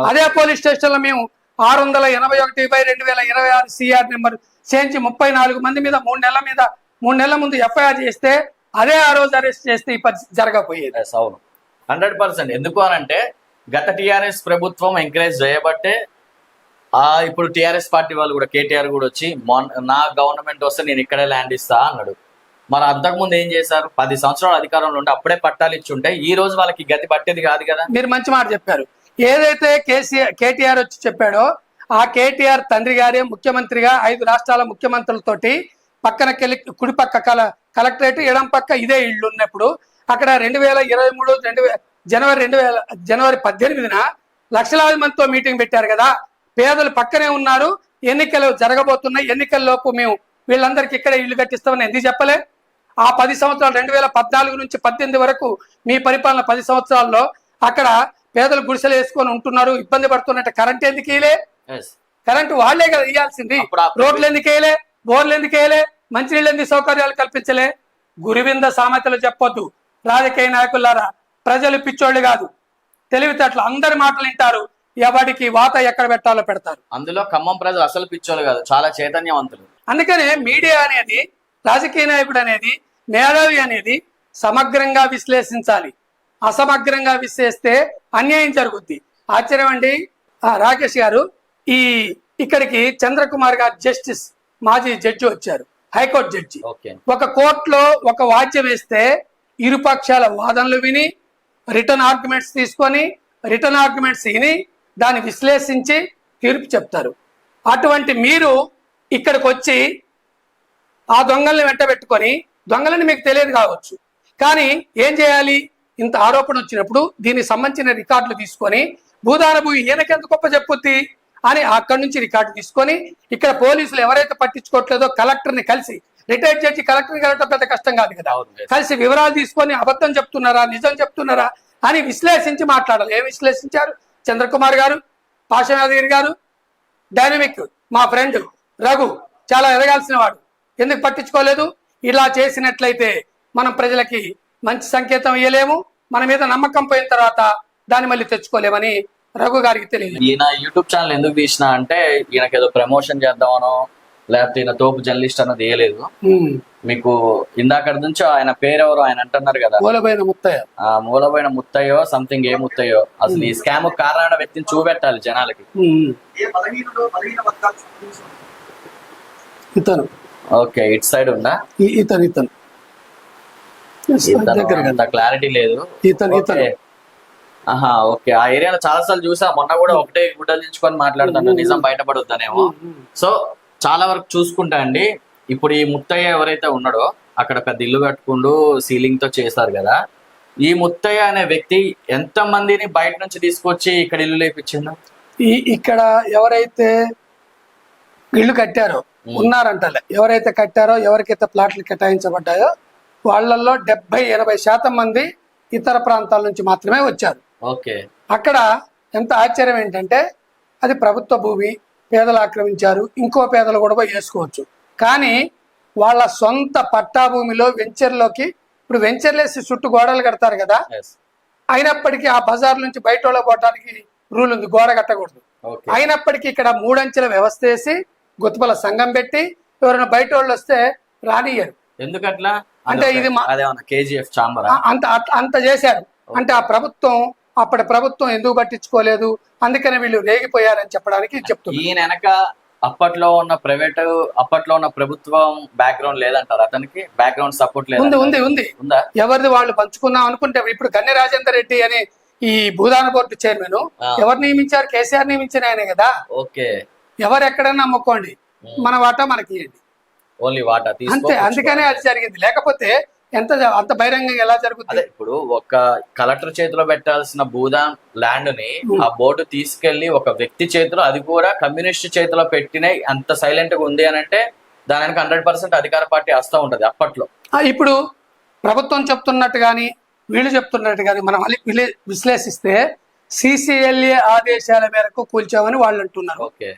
అదే పోలీస్ స్టేషన్ లో మేము 681/2026 CR నెంబర్ చేయించి 34 మంది మీద 3 నెలల ముందు FIR చేస్తే అదే ఆ రోజు అరెస్ట్ చేస్తే ఈ పరిస్థితి జరగకపోయేది. అవును, 100%. ఎందుకు అనంటే గత TRS ప్రభుత్వం ఎంకరేజ్ చేయబట్టే ఇప్పుడు TRS పార్టీ వాళ్ళు కూడా, KTR కూడా వచ్చి నా గవర్నమెంట్ వస్తే నేను ఇక్కడే ల్యాండ్ ఇస్తా అన్నాడు. మరి అంతకుముందు ఏం చేశారు? 10 సంవత్సరాలు అధికారంలో ఉంటే అప్పుడే పట్టాలు ఇచ్చి ఉంటే ఈ రోజు వాళ్ళకి గతి పట్టేది కాదు కదా. మీరు మంచి మాట చెప్పారు. ఏదైతే KTR వచ్చి చెప్పాడో, ఆ KTR తండ్రి గారే ముఖ్యమంత్రిగా 5 రాష్ట్రాల ముఖ్యమంత్రులతోటి పక్కనకెళ్ళి కుడి పక్క కలెక్టరేట్, ఎడం పక్క ఇదే ఇళ్ళు ఉన్నప్పుడు అక్కడ 2023 జనవరి 18న లక్షలాది మందితో మీటింగ్ పెట్టారు కదా. పేదలు పక్కనే ఉన్నారు, ఎన్నికలు జరగబోతున్నాయి, ఎన్నికల్లోపు మేము వీళ్ళందరికీ ఇక్కడే ఇల్లు కట్టిస్తామని ఎందుకు చెప్పలే? ఆ 10 సంవత్సరాలు 2014 నుంచి 18 వరకు మీ పరిపాలన 10 సంవత్సరాల్లో అక్కడ పేదలు గుడిసెలు వేసుకొని ఉంటున్నారు, ఇబ్బంది పడుతున్నట్టు కరెంట్ ఎందుకు వేయలే? కరెంటు వాళ్లే కదా ఇవ్వాల్సింది. రోడ్లు ఎందుకు వేయలే? బోర్లు ఎందుకు వేయలే? మంచినీళ్ళు ఎందుకు సౌకర్యాలు కల్పించలే? గురివింద సామెతలు చెప్పొద్దు రాజకీయ నాయకులారా. ప్రజలు పిచ్చోళ్ళు కాదు, తెలివితేటలు, అందరి మాటలు వింటారు, ఎవరికి వాత ఎక్కడ పెట్టాలో పెడతారు. అందులో ఖమ్మం ప్రజలు అసలు పిచ్చోళ్ళు కాదు, చాలా చైతన్యవంతులు. అందుకనే మీడియా అనేది, రాజకీయ నాయకుడు అనేది, మేధావి అనేది సమగ్రంగా విశ్లేషించాలి. అసమగ్రంగా విశ్లేషిస్తే అన్యాయం జరుగుద్ది. ఆశ్చర్యం అండి, రాకేష్ గారు, ఇక్కడికి చంద్రకుమార్ గారు జస్టిస్, మాజీ జడ్జి వచ్చారు, హైకోర్టు జడ్జి. ఒక కోర్టులో ఒక వాద్యం వేస్తే ఇరుపక్షాల వాదనలు విని, రిటర్న్ ఆర్గ్యుమెంట్స్ తీసుకొని, రిటర్న్ ఆర్గ్యుమెంట్స్ విని దాన్ని విశ్లేషించి తీర్పు చెప్తారు. అటువంటి మీరు ఇక్కడికి వచ్చి ఆ దొంగల్ని వెంట పెట్టుకొని, దొంగలని మీకు తెలియదు కావచ్చు, కానీ ఏం చేయాలి? ఇంత ఆరోపణ వచ్చినప్పుడు దీనికి సంబంధించిన రికార్డులు తీసుకొని, భూదాన భూమి ఈయనకెంత గొప్ప చెప్పుద్ది అని అక్కడి నుంచి రికార్డు తీసుకొని, ఇక్కడ పోలీసులు ఎవరైతే పట్టించుకోవట్లేదో కలెక్టర్ని కలిసి, రిటైర్డ్ జడ్జి కలెక్టర్ని కలగటం పెద్ద కష్టం కాదు కదా, కలిసి వివరాలు తీసుకొని అబద్ధం చెప్తున్నారా నిజం చెప్తున్నారా అని విశ్లేషించి మాట్లాడాలి. ఏం విశ్లేషించారు? చంద్రకుమార్ గారు, పాషాయాదగిరి గారు, డైనమిక్ మా ఫ్రెండ్ రఘు చాలా ఎదగాల్సిన వాడు, ఎందుకు పట్టించుకోలేదు? ఇలా చేసినట్లయితే మనం ప్రజలకి మంచి సంకేతం ఇవ్వలేము, మన మీద నమ్మకం పోయిన తర్వాత దాన్ని మళ్ళీ తెచ్చుకోలేమని రఘు గారికి తెలియదు. ఈయన యూట్యూబ్ ఛానల్ ఎందుకు తీసినా అంటే ఈయనకి ఏదో ప్రమోషన్ చేద్దామనో లేకపోతే ఈయన తోపు జర్నలిస్ట్ అన్నది వేయలేదు. మీకు ఇందాక నుంచి ఆయన పేరెవరు ఆయన అంటున్నారు కదా, మూలబోయిన ముత్తయ్యో సంథింగ్, ఏ ముత్తయ్యో, అసలు ఈ స్కామ్ కారణమైన వ్యక్తిని చూపెట్టాలి జనాలకి. ఇతను ఓకే, ఇటు సైడ్ ఉందా? ఇతను క్లారిటీ లేదు. ఆహా, ఓకే. ఆ ఏరియాలో చాలా సార్లు చూసా, మొన్న కూడా ఒకటే గుడ్డలు దించుకొని మాట్లాడుతాను, నిజం బయటపడుద్దనేమో. సో చాలా వరకు చూసుకుంటా అండి, ఇప్పుడు ఈ ముత్తయ్య ఎవరైతే ఉన్నాడో అక్కడ పెద్ద ఇల్లు కట్టుకుంటూ సీలింగ్ తో చేశారు కదా, ఈ ముత్తయ్య అనే వ్యక్తి ఎంత మందిని బయట నుంచి తీసుకొచ్చి ఇక్కడ ఇల్లు లేపించిండు? ఇక్కడ ఎవరైతే ఇల్లు కట్టారో ఉన్నారంటలే, ఎవరైతే కట్టారో, ఎవరికైతే ప్లాట్లు కేటాయించబడ్డాయో వాళ్ళల్లో 70-80% మంది ఇతర ప్రాంతాల నుంచి మాత్రమే వచ్చారు. ఓకే. అక్కడ ఎంత ఆశ్చర్యం ఏంటంటే, అది ప్రభుత్వ భూమి, పేదలు ఆక్రమించారు, ఇంకో పేదలు కూడా పోయి వేసుకోవచ్చు, కానీ వాళ్ళ సొంత పట్టా భూమిలో వెంచర్లోకి, ఇప్పుడు వెంచర్లేసి చుట్టూ గోడలు కడతారు కదా, అయినప్పటికీ ఆ బజార్ నుంచి బయట వాళ్ళ పోవడానికి రూల్ ఉంది, గోడ కట్టకూడదు. అయినప్పటికీ ఇక్కడ 3 అంచెల వ్యవస్థ వేసి గుత్తపల సంఘం పెట్టి ఎవరైనా బయట వాళ్ళు వస్తే రానియరు. ఎందుకట్లా అంటే ఇది కేజీఎఫ్ చాంబర్ అంత చేశారు. అంటే ఆ ప్రభుత్వం, అప్పటి ప్రభుత్వం ఎందుకు పట్టించుకోలేదు, అందుకని వీళ్ళు రేగిపోయారని చెప్పడానికి చెప్తున్నారు. ఈయన వెనక అప్పట్లో ఉన్న ప్రభుత్వం బ్యాక్గ్రౌండ్ లేదంటారు, అతనికి బ్యాక్గ్రౌండ్ సపోర్ట్ లేదు? ఉంది. ఎవరిది వాళ్ళు పంచుకుందాం అనుకుంటే, ఇప్పుడు గన్నె రాజేందర్ రెడ్డి అని ఈ భూదాన బోర్డు చైర్మన్ ఎవరు నియమించారు? కేసీఆర్ నియమించిన ఆయనే కదా. ఓకే. ఎవరు ఎక్కడన్నా అమ్ముకోండి, మన వాటా మనకి ఇవ్వండి, ఓన్లీ వాటా అంతే. అందుకనే అది జరిగింది, లేకపోతే అంత బహిరంగంగా ఎలా జరుగుతుంది? ఇప్పుడు ఒక కలెక్టర్ చేతిలో పెట్టాల్సిన భూదాన్ ల్యాండ్ ని ఆ బోర్డు తీసుకెళ్లి ఒక వ్యక్తి చేతిలో, అది కూడా కమ్యూనిస్ట్ చేతిలో పెట్టిన అంత సైలెంట్ గా ఉంది అని అంటే దానికి 100% అధికార పార్టీ వస్తూ ఉంటది అప్పట్లో. ఇప్పుడు ప్రభుత్వం చెప్తున్నట్టు కానీ వీళ్ళు చెప్తున్నట్టు కానీ మనం విశ్లేషిస్తే CCLA ఆదేశాల మేరకు కూల్చామని వాళ్ళు అంటున్నారు. ఓకే.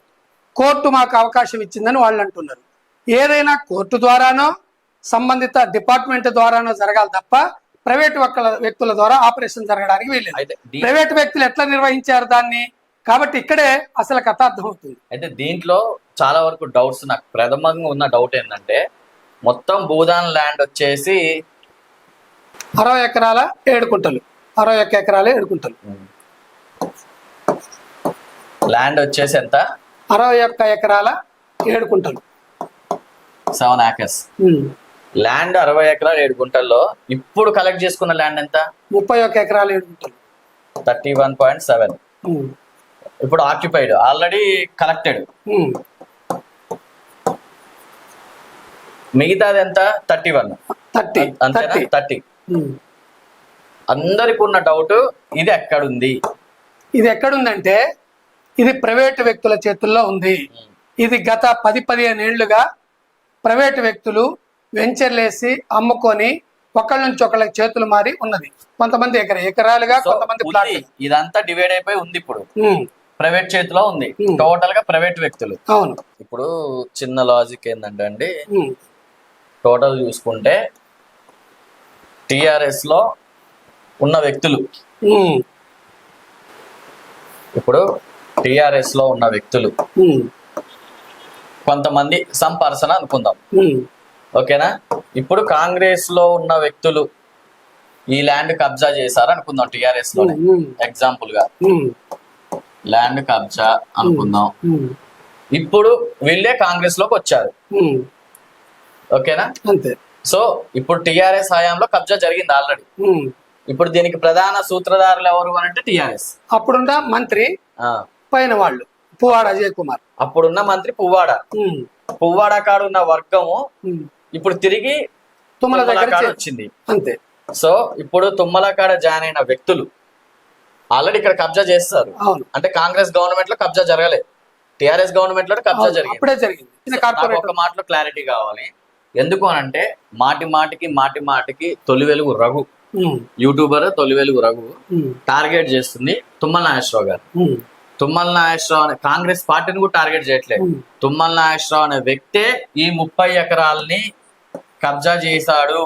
కోర్టు మాకు అవకాశం ఇచ్చిందని వాళ్ళు అంటున్నారు. ఏదైనా కోర్టు ద్వారానో సంబంధిత డిపార్ట్మెంట్ ద్వారానో జరగాలి తప్ప ప్రైవేట్ వ్యక్తుల ద్వారా ఆపరేషన్ జరగడానికి వీల్లేదు. ప్రైవేట్ వ్యక్తులు ఎట్లా నిర్వహించారు దాన్ని, కాబట్టి ఇక్కడే అసలు కథ అర్థం అవుతుంది. అయితే దీంట్లో చాలా వరకు డౌట్స్, నాకు ప్రథమంగా ఉన్న డౌట్ ఏంటంటే, మొత్తం భూదాన్ ల్యాండ్ వచ్చేసి 60 ఎకరాల 7 గుంటలు, 61 ఎకరాల 7 గుంటలు. ల్యాండ్ వచ్చేసి ఎంత? 61 ఎకరాల 7 గుంటలు, 7 acres. ల్యాండ్ 60 ఎకరాలు 7 గుంటల్లో ఇప్పుడు కలెక్ట్ చేసుకున్న ల్యాండ్ ఎంత? 31 ఎకరాలు 7 గుంటలు, 31.7. ఇప్పుడు ఆక్యుపైడ్, ఆల్రెడీ కలెక్టెడ్. మిగతాది ఎంత 31 30 అంతేనా 30 30. అందరికి ఉన్న డౌట్ ఇది ఎక్కడుంది, ఇది ఎక్కడుందంటే ఇది ప్రైవేటు వ్యక్తుల చేతుల్లో ఉంది. ఇది గత 10-15 ఏళ్లుగా ప్రైవేటు వ్యక్తులు వెంచర్లేసి అమ్ముకొని ఒకళ్ళ నుంచి ఒకళ్ళకి చేతులు మారి ఉన్నది. కొంతమంది ఎకరాలుగా, సో కొంతమంది ఉంది. ప్లాట్లు. ఇదంతా డివైడ్ అయిపోయి ఉంది. ఇప్పుడు ఉమ్, ప్రైవేట్ చేతిలో ఉంది, ఉమ్. టోటల్ గా ప్రైవేట్ వ్యక్తులు. అవును. ఇప్పుడు చిన్న లాజిక్ ఏంటంటే అండి, ఉమ్, టోటల్ చూసుకుంటే టిఆర్ఎస్ లో ఉన్న వ్యక్తులు, ఉమ్, ఇప్పుడు టిఆర్ఎస్ లో ఉన్న వ్యక్తులు ఉమ్, కొంతమంది సమ్ పర్సన్ అనుకుందాం, ఉమ్, ఓకేనా. ఇప్పుడు కాంగ్రెస్ లో ఉన్న వ్యక్తులు ఈ ల్యాండ్ కబ్జా చేశారు అనుకుందాం, టిఆర్ఎస్ లోనే ఉమ్, ఎగ్జాంపుల్ గా ఉమ్, ల్యాండ్ కబ్జా అనుకుందాం. ఉమ్, ఇప్పుడు వీళ్ళే కాంగ్రెస్ లోకి వచ్చారు, ఉమ్, ఓకేనా. అంతే. సో ఇప్పుడు టిఆర్ఎస్ హయాంలో కబ్జా జరిగింది ఆల్రెడీ. ఉమ్. ఇప్పుడు దీనికి ప్రధాన సూత్రధారులు ఎవరు అని అంటే టిఆర్ఎస్. అప్పుడున్న మంత్రి పైన వాళ్ళు పువ్వాడ అజయ్ కుమార్, అప్పుడున్న మంత్రి పువ్వాడ. ఉమ్, పువ్వాడ కాడు ఉన్న వర్గము ఉమ్, ఇప్పుడు తిరిగి తుమ్మల దగ్గర కాడ వచ్చింది. అంతే. సో ఇప్పుడు తుమ్మల కాడ జాయిన్ అయిన వ్యక్తులు ఆల్రెడీ ఇక్కడ కబ్జా చేస్తారు. అవును. అంటే కాంగ్రెస్ గవర్నమెంట్ లో కబ్జా జరగలేదు, టిఆర్ఎస్ గవర్నమెంట్ లో కబ్జా జరిగింది. అప్పుడే జరిగింది. నాకు ఒక మాటలో క్లారిటీ కావాలి. ఎందుకు అని అంటే మాటి మాటికి తొలి వెలుగు రఘు, యూట్యూబర్ తొలి వెలుగు రఘు టార్గెట్ చేస్తుంది తుమ్మల నాగేశ్వరరావు గారు. తుమ్మల నాగేశ్వరరావు అనే కాంగ్రెస్ పార్టీని కూడా టార్గెట్ చేయట్లేదు. తుమ్మల నాగేశ్వరరావు అనే వ్యక్తే ఈ 30 ఎకరాలని కబ్జా చేశాడు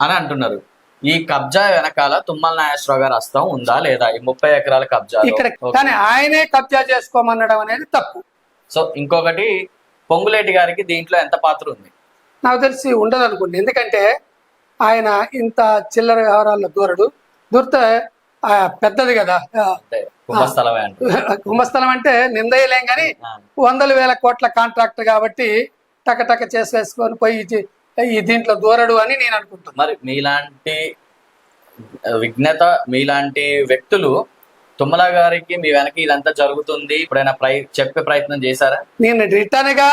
అని అంటున్నారు. ఈ కబ్జా వెనకాల తుమ్మల నాగేశ్వరరావు గారు హస్తం ఉందా లేదా? ఈ 30 ఎకరాల కబ్జా ఇక్కడ కానీ ఆయనే కబ్జా చేసుకోమనడం అనేది తప్పు. సో ఇంకొకటి, పొంగులేటి గారికి దీంట్లో ఎంత పాత్ర ఉంది? నాకు తెలిసి ఉండదు అనుకోండి. ఎందుకంటే ఆయన ఇంత చిల్లర వ్యవహారాల్లో దూరితే పెద్దది కదా కుంభస్థలమే అంటే. కుంభస్థలం అంటే నిందయలేం కానీ 100,000 కోట్ల కాంట్రాక్ట్ కాబట్టి టక చేసేసుకొని పోయి ఈ దీంట్లో దూరడు అని నేను అనుకుంటున్నాను. మరి మీలాంటి విజ్ఞత, మీలాంటి వ్యక్తులు తుమ్మల గారికి మీ వెనక ఇదంతా జరుగుతుంది ఇప్పుడైనా చెప్పే ప్రయత్నం చేశారా? నేను రిటర్న్గా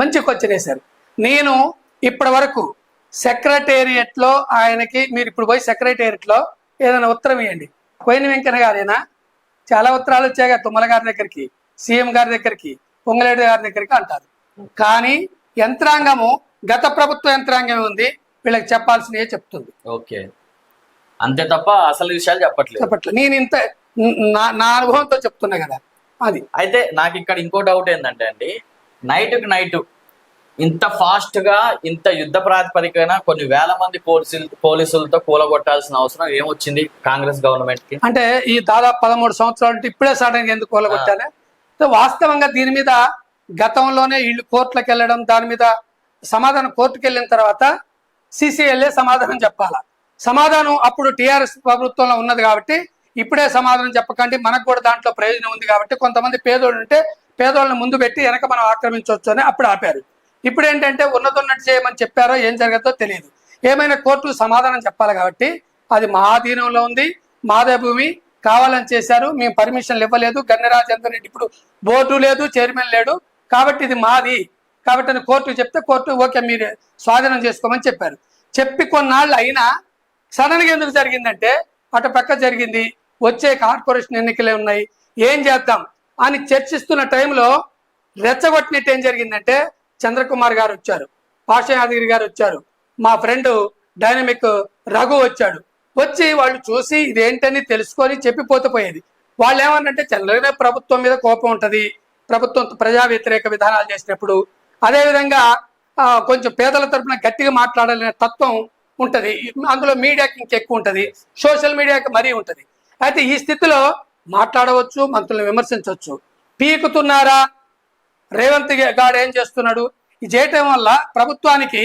మంచి క్వశ్చన్ వేశారు. నేను ఇప్పటి వరకు సెక్రటేరియట్ లో ఆయనకి, మీరు ఇప్పుడు పోయి సెక్రటేరియట్ లో ఏదైనా ఉత్తరం ఇవ్వండి, కోయిన వెంకన్న గారేనా చాలా ఉత్తరాలు వచ్చాయి తుమ్మల గారి దగ్గరికి, సీఎం గారి దగ్గరికి, పొంగులేటి గారి దగ్గరికి అంటారు. కానీ యంత్రాంగము గత ప్రభుత్వ యంత్రాంగం ఉంది, వీళ్ళకి చెప్పాల్సినవి చెప్తుంది. ఓకే, అంతే తప్ప అసలు విషయాలు చెప్పట్లేదు. నేను ఇంత నా అనుభవంతో చెప్తున్నా కదా అది. అయితే నాకు ఇక్కడ ఇంకో డౌట్ ఏంటంటే అండి, నైట్ ఇంత ఫాస్ట్ గా ఇంత యుద్ధ ప్రాతిపదికన కొన్ని వేల మంది పోలీసులతో కూలగొట్టాల్సిన అవసరం ఏమొచ్చింది కాంగ్రెస్ గవర్నమెంట్ కి? అంటే ఈ దాదాపు 13 సంవత్సరాలు ఇప్పుడే సడన్ ఎందుకు కూలగొట్టాలి? వాస్తవంగా దీని మీద గతంలోనే వీళ్ళు కోర్టులకు వెళ్ళడం, దాని మీద సమాధానం కోర్టుకు వెళ్ళిన తర్వాత సిసిఎల్ఏ సమాధానం చెప్పాలా. సమాధానం అప్పుడు టిఆర్ఎస్ ప్రభుత్వంలో ఉన్నది కాబట్టి ఇప్పుడే సమాధానం చెప్పకండి, మనకు కూడా దాంట్లో ప్రయోజనం ఉంది కాబట్టి కొంతమంది పేదోళ్ళు ఉంటే పేదోళ్ళని ముందు పెట్టి వెనక మనం ఆక్రమించవచ్చు అని అప్పుడు ఆపారు. ఇప్పుడు ఏంటంటే ఉన్నట్టు చేయమని చెప్పారో ఏం జరగదో తెలియదు. ఏమైనా కోర్టు సమాధానం చెప్పాలి కాబట్టి అది మా ఆధీనంలో ఉంది, మాదే భూమి, కావాలని చేశారు, మేము పర్మిషన్లు ఇవ్వలేదు, గన్నెరాజేందర్ రెడ్డి ఇప్పుడు బోర్డు లేదు, చైర్మన్ లేడు, కాబట్టి ఇది మాది కాబట్టి అని కోర్టు చెప్తే కోర్టు ఓకే మీరు స్వాధీనం చేసుకోమని చెప్పారు. చెప్పి కొన్నాళ్ళు అయినా సడన్గా ఎందుకు జరిగిందంటే అటు పక్క జరిగింది, వచ్చే కార్పొరేషన్ ఎన్నికలే ఉన్నాయి, ఏం చేద్దాం అని చర్చిస్తున్న టైంలో రెచ్చగొట్టినట్టు ఏం జరిగిందంటే చంద్రకుమార్ గారు వచ్చారు, పాషా యాదగిరి గారు వచ్చారు, మా ఫ్రెండ్ డైనమిక్ రఘు వచ్చాడు. వచ్చి వాళ్ళు చూసి ఇదేంటని తెలుసుకొని చెప్పిపోతే పోయేది. వాళ్ళు ఏమన్నంటే చంద్రబాబు ప్రభుత్వం మీద కోపం ఉంటుంది, ప్రభుత్వం ప్రజా వ్యతిరేక విధానాలు చేసినప్పుడు, అదేవిధంగా కొంచెం పేదల తరపున గట్టిగా మాట్లాడాలనే తత్వం ఉంటుంది, అందులో మీడియాకి ఇంకెక్కువ ఉంటుంది, సోషల్ మీడియాకి మరీ ఉంటుంది. అయితే ఈ స్థితిలో మాట్లాడవచ్చు, మంత్రులను విమర్శించవచ్చు. పీకుతున్నారా, రేవంత్ గారు ఏం చేస్తున్నాడు, ఇది చేయటం వల్ల ప్రభుత్వానికి,